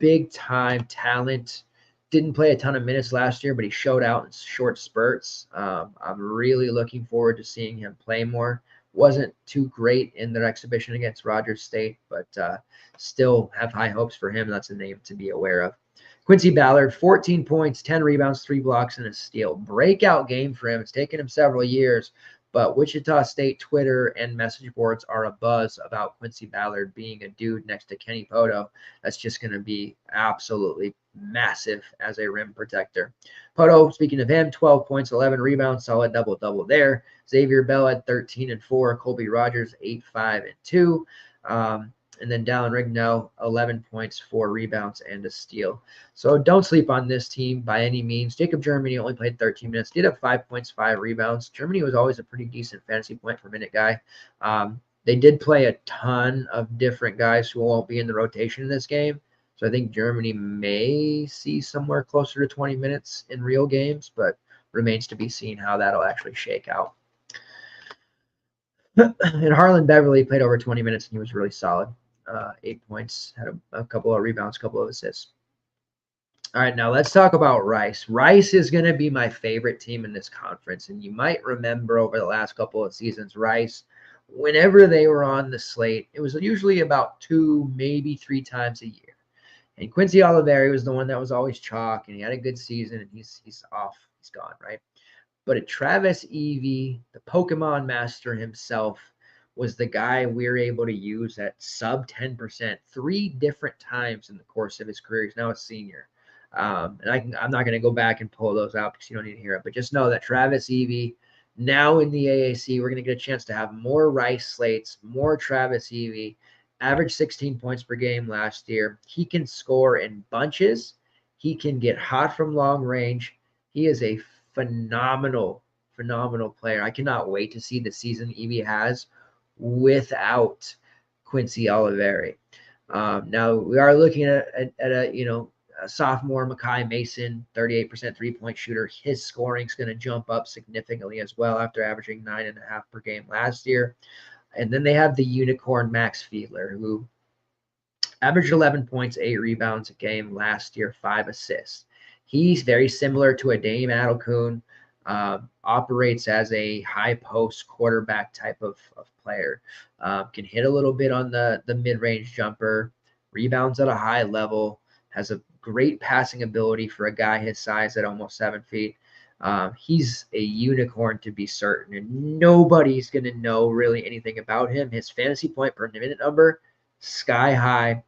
A: big time talent. Didn't play a ton of minutes last year, but he showed out in short spurts. I'm really looking forward to seeing him play more. Wasn't too great in their exhibition against Rogers State, but still have high hopes for him. That's a name to be aware of. Quincy Ballard, 14 points, 10 rebounds, 3 blocks, and a steal. Breakout game for him. It's taken him several years, but Wichita State Twitter and message boards are abuzz about Quincy Ballard being a dude next to Kenny Poto. That's just going to be absolutely massive as a rim protector. Poto, speaking of him, 12 points, 11 rebounds, solid double-double there. Xavier Bell at 13 and 4. Colby Rogers, 8, 5, and 2. And then Dallin Rignell, 11 points, 4 rebounds, and a steal. So don't sleep on this team by any means. Jacob Germany only played 13 minutes, did have 5 points, 5 rebounds. Germany was always a pretty decent fantasy point per minute guy. They did play a ton of different guys who won't be in the rotation in this game. So I think Germany may see somewhere closer to 20 minutes in real games, but remains to be seen how that'll actually shake out. And Harlan Beverly played over 20 minutes, and he was really solid. 8 points, had a couple of rebounds, a couple of assists. All right, now let's talk about Rice. Rice is going to be my favorite team in this conference, and you might remember over the last couple of seasons, Rice, whenever they were on the slate, it was usually about 2, maybe 3 times a year. And Quincy Oliveri was the one that was always chalk, and he had a good season, and he's off. He's gone, right? But Travis Evie, the Pokemon master himself, was the guy we were able to use at sub 10% 3 different times in the course of his career. He's now a senior. And I'm not going to go back and pull those out because you don't need to hear it. But just know that Travis Evie, now in the AAC, we're going to get a chance to have more Rice slates, more Travis Evie. Averaged 16 points per game last year. He can score in bunches. He can get hot from long range. He is a phenomenal player. I cannot wait to see the season Evie has without Quincy Oliveri. Now we are looking at a sophomore Makai Mason, 38% 3-point shooter. His scoring is going to jump up significantly as well after averaging 9.5 per game last year. And then they have the unicorn Max Fiedler, who averaged 11 points, 8 rebounds a game last year, 5 assists. He's very similar to a Dame Adelkuhn, operates as a high post quarterback type of player. Can hit a little bit on the mid-range jumper, rebounds at a high level, has a great passing ability for a guy his size at almost 7 feet. He's a unicorn to be certain, and nobody's going to know really anything about him. His fantasy point per minute number, sky high.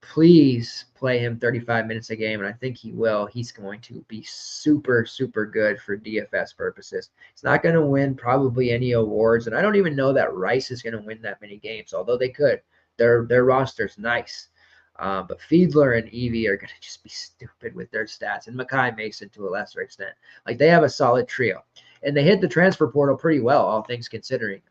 A: Please play him 35 minutes a game, and I think he will. He's going to be super, super good for DFS purposes. He's not going to win probably any awards, and I don't even know that Rice is going to win that many games, although they could. Their roster's nice. But Fiedler and Evie are going to just be stupid with their stats, and Makai Mason to a lesser extent. Like, they have a solid trio, and they hit the transfer portal pretty well, all things considering.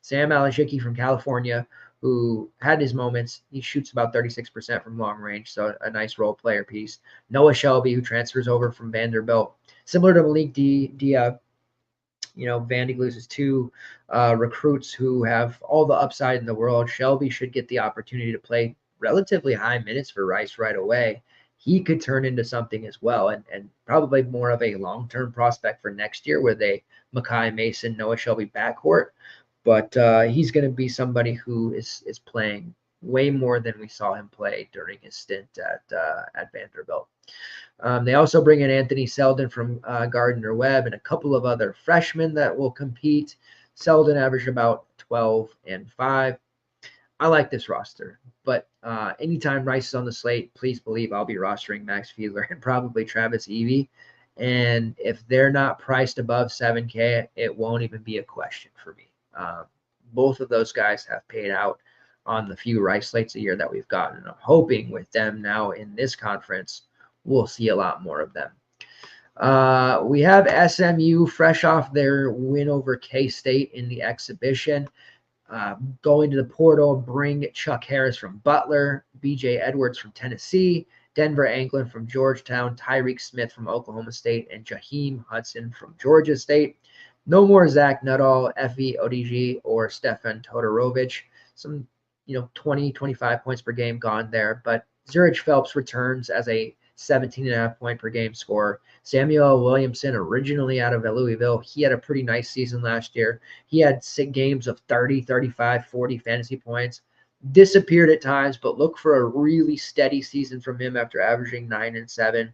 A: Sam Alashicki from California, who had his moments. He shoots about 36% from long range, so a nice role player piece. Noah Shelby, who transfers over from Vanderbilt. Similar to Malik Diab, Vandy loses 2 recruits who have all the upside in the world. Shelby should get the opportunity to play relatively high minutes for Rice right away. He could turn into something as well, and probably more of a long-term prospect for next year with a Makai Mason, Noah Shelby backcourt. But he's going to be somebody who is playing way more than we saw him play during his stint at Vanderbilt. They also bring in Anthony Selden from Gardner-Webb and a couple of other freshmen that will compete. Selden averaged about 12 and 5. I like this roster, but anytime Rice is on the slate, please believe I'll be rostering Max Fiedler and probably Travis Evie. And if they're not priced above 7K, it won't even be a question for me. Both of those guys have paid out on the few Rice slates a year that we've gotten. I'm hoping with them now in this conference, we'll see a lot more of them. We have SMU fresh off their win over K-State in the exhibition. Going to the portal, bring Chuck Harris from Butler, BJ Edwards from Tennessee, Denver Anglin from Georgetown, Tyreek Smith from Oklahoma State, and Jaheim Hudson from Georgia State. No more Zach Nuttall, Effie ODG, or Stefan Todorovic. Some, 20, 25 points per game gone there. But Zurich Phelps returns as a 17.5 point per game scorer. Samuel Williamson, originally out of Louisville, he had a pretty nice season last year. He had 6 games of 30, 35, 40 fantasy points. Disappeared at times, but look for a really steady season from him after averaging 9 and 7.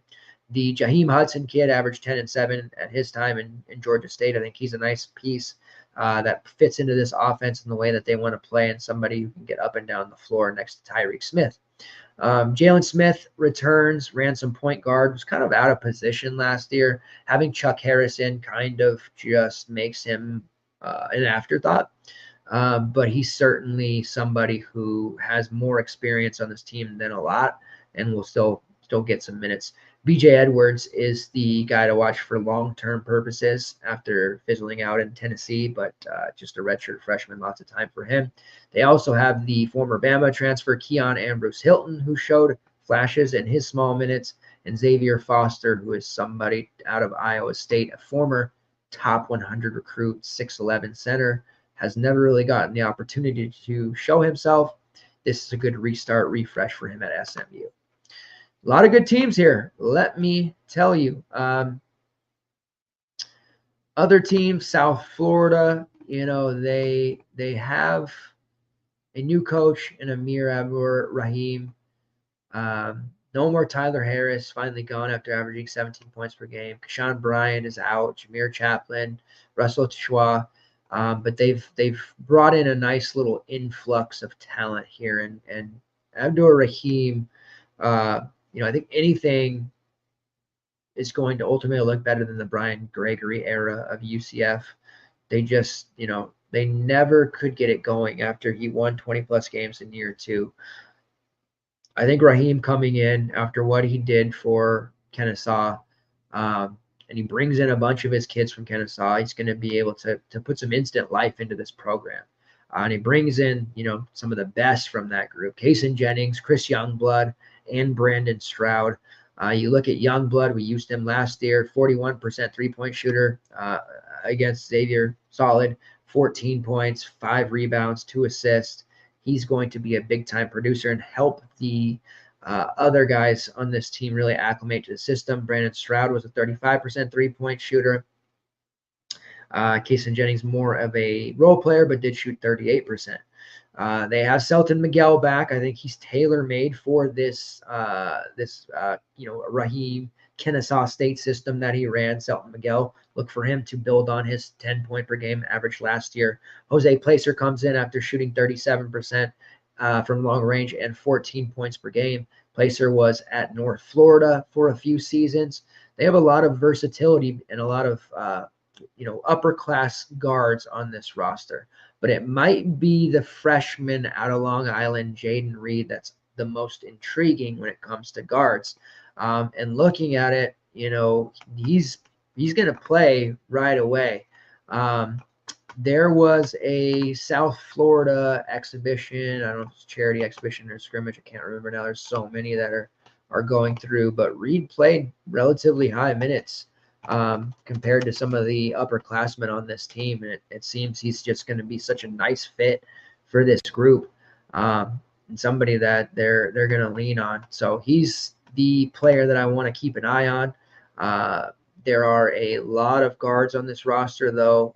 A: The Jaheim Hudson kid averaged 10 and 7 at his time in Georgia State. I think he's a nice piece that fits into this offense in the way that they want to play, and somebody who can get up and down the floor next to Tyreek Smith. Jalen Smith returns, ran some point guard, was kind of out of position last year. Having Chuck Harrison kind of just makes him an afterthought. But he's certainly somebody who has more experience on this team than a lot and will still get some minutes. BJ Edwards is the guy to watch for long-term purposes after fizzling out in Tennessee, but just a redshirt freshman, lots of time for him. They also have the former Bama transfer Keon Ambrose Hilton, who showed flashes in his small minutes, and Xavier Foster, who is somebody out of Iowa State, a former top 100 recruit, 6'11 center, has never really gotten the opportunity to show himself. This is a good restart, refresh for him at SMU. A lot of good teams here, let me tell you. Other teams, South Florida, they have a new coach in Amir Abdur-Rahim. No more Tyler Harris, finally gone after averaging 17 points per game. Kashawn Bryant is out, Jameer Chaplin, Russell Tchua. But they've brought in a nice little influx of talent here, and Abdur-Rahim, I think anything is going to ultimately look better than the Brian Gregory era of UCF. They just, they never could get it going after he won 20 plus games in year 2. I think Rahim coming in after what he did for Kennesaw, and he brings in a bunch of his kids from Kennesaw, he's going to be able to put some instant life into this program. And he brings in, some of the best from that group, Kason Jennings, Chris Youngblood, and Brandon Stroud. You look at Youngblood, we used him last year, 41% three-point shooter against Xavier, solid, 14 points, 5 rebounds, 2 assists. He's going to be a big-time producer and help the other guys on this team really acclimate to the system. Brandon Stroud was a 35% three-point shooter. Kason Jennings more of a role player, but did shoot 38%. They have Selton Miguel back. I think he's tailor-made for this Rahim Kennesaw State system that he ran. Selton Miguel, look for him to build on his 10-point per game average last year. Jose Placer comes in after shooting 37% from long range and 14 points per game. Placer was at North Florida for a few seasons. They have a lot of versatility and a lot of upper class guards on this roster, but it might be the freshman out of Long Island, Jaden Reed, that's the most intriguing when it comes to guards. And looking at it, he's going to play right away. There was a South Florida exhibition. I don't know if it's charity exhibition or scrimmage. I can't remember now. There's so many that are going through, but Reed played relatively high minutes compared to some of the upperclassmen on this team. And it seems he's just going to be such a nice fit for this group, and somebody that they're going to lean on. So he's the player that I want to keep an eye on. There are a lot of guards on this roster, though.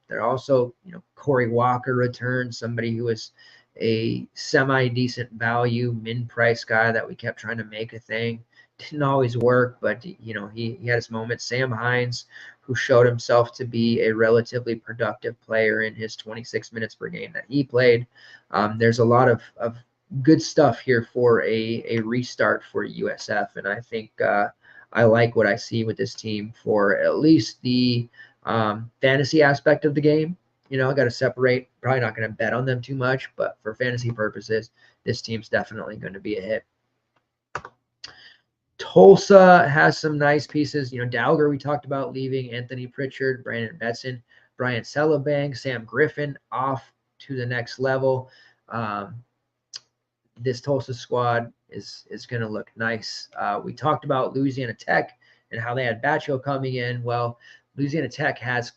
A: There also, Corey Walker returns, somebody who is a semi-decent value, min-price guy that we kept trying to make a thing. Didn't always work, but, he had his moments. Sam Hines, who showed himself to be a relatively productive player in his 26 minutes per game that he played. There's a lot of good stuff here for a restart for USF, and I think I like what I see with this team for at least the fantasy aspect of the game. I got to separate. Probably not going to bet on them too much, but for fantasy purposes, this team's definitely going to be a hit. Tulsa has some nice pieces. Dalgar, we talked about leaving, Anthony Pritchard, Brandon Betson, Brian Sellabang, Sam Griffin off to the next level. This Tulsa squad is going to look nice. We talked about Louisiana Tech and how they had Batcho coming in. Well, Louisiana Tech has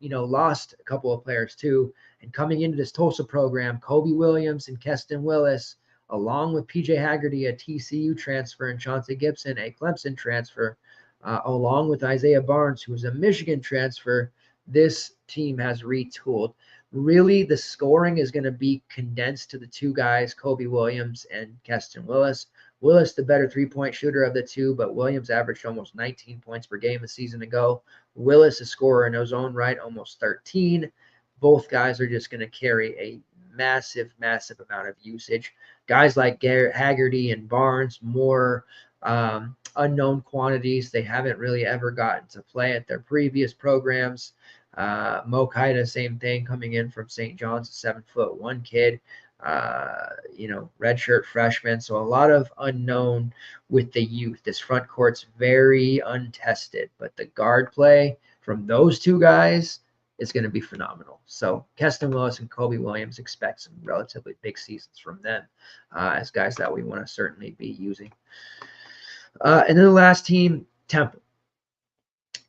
A: lost a couple of players too. And coming into this Tulsa program, Kobe Williams and Keston Willis, along with PJ Haggerty, a TCU transfer, and Chauncey Gibson, a Clemson transfer, along with Isaiah Barnes, who was a Michigan transfer. This team has retooled. Really, the scoring is going to be condensed to the two guys, Kobe Williams and Keston Willis. Willis, the better three-point shooter of the two, but Williams averaged almost 19 points per game a season ago. Willis, a scorer in his own right, almost 13. Both guys are just going to carry a massive, massive amount of usage. Guys like Haggerty and Barnes, more unknown quantities. They haven't really ever gotten to play at their previous programs. Mo Kaida, same thing, coming in from St. John's, a 7'1" kid, redshirt freshman. So a lot of unknown with the youth. This front court's very untested, but the guard play from those two guys is going to be phenomenal. So Keston Willis and Kobe Williams, expect some relatively big seasons from them as guys that we want to certainly be using. And then the last team, Temple.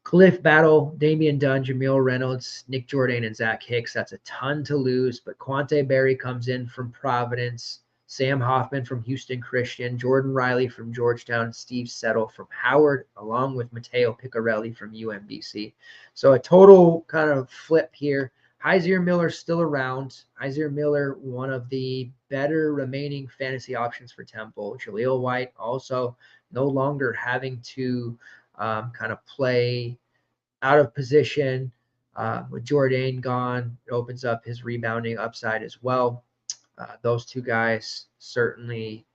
A: Cliff Battle, Damian Dunn, Jamil Reynolds, Nick Jordan, and Zach Hicks. That's a ton to lose, but Quante Berry comes in from Providence, Sam Hoffman from Houston Christian, Jordan Riley from Georgetown, Steve Settle from Howard, along with Mateo Piccarelli from UMBC. So a total kind of flip here. Hyzier Miller still around. Hyzier Miller, one of the better remaining fantasy options for Temple. Jaleel White also no longer having to kind of play out of position. With Jordan gone, it opens up his rebounding upside as well. Those two guys certainly,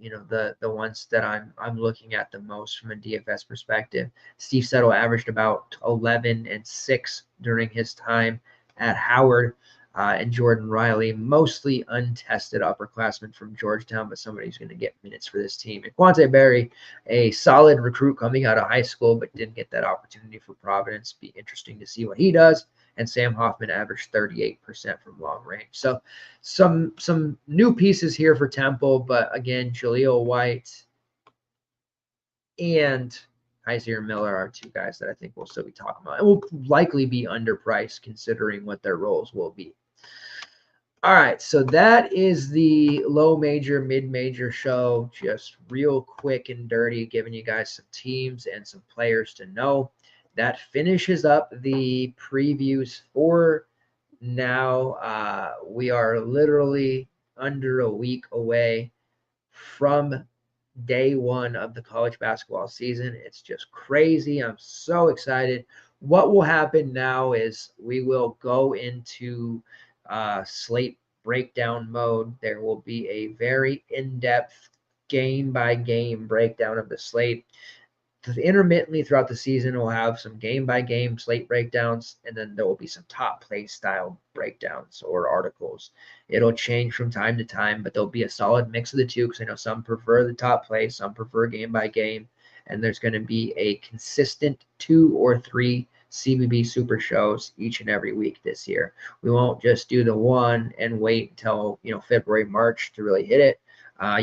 A: the ones that I'm looking at the most from a DFS perspective. Steve Settle averaged about 11 and 6 during his time at Howard. And Jordan Riley, mostly untested upperclassman from Georgetown, but somebody who's going to get minutes for this team. And Quante Berry, a solid recruit coming out of high school, but didn't get that opportunity for Providence. Be interesting to see what he does. And Sam Hoffman averaged 38% from long range. So some new pieces here for Temple, but again, Jaleel White and Hyzier Miller are two guys that I think we'll still be talking about. And will likely be underpriced considering what their roles will be. All right, so that is the low major, mid major show. Just real quick and dirty, giving you guys some teams and some players to know. That finishes up the previews for now. We are literally under a week away from day one of the college basketball season. It's just crazy. I'm so excited. What will happen now is we will go into slate breakdown mode. There will be a very in-depth game by game breakdown of the slate. Intermittently throughout the season, we'll have some game by game slate breakdowns, and then there will be some top play style breakdowns or articles. It'll change from time to time, but there'll be a solid mix of the two, because I know some prefer the top play, some prefer game by game, and there's going to be a consistent 2 or 3 CBB super shows each and every week this year. We won't just do the one and wait until February, March to really hit it.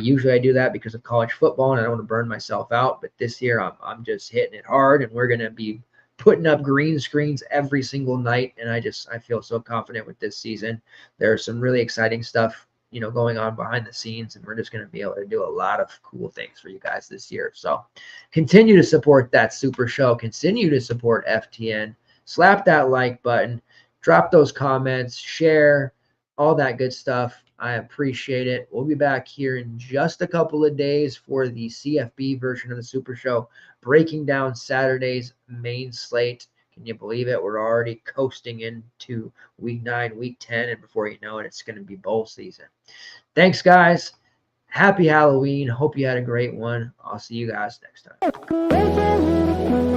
A: Usually I do that because of college football and I don't want to burn myself out, but this year I'm just hitting it hard, and we're going to be putting up green screens every single night. And I feel so confident with this season. There's some really exciting stuff, going on behind the scenes, and we're just going to be able to do a lot of cool things for you guys this year. So continue to support that super show, continue to support FTN, slap that like button, drop those comments, share, all that good stuff. I appreciate it. We'll be back here in just a couple of days for the CFB version of the Super Show, breaking down Saturday's main slate. Can you believe it? We're already coasting into week 9, week 10, and before you know it, it's going to be bowl season. Thanks, guys. Happy Halloween. Hope you had a great one. I'll see you guys next time.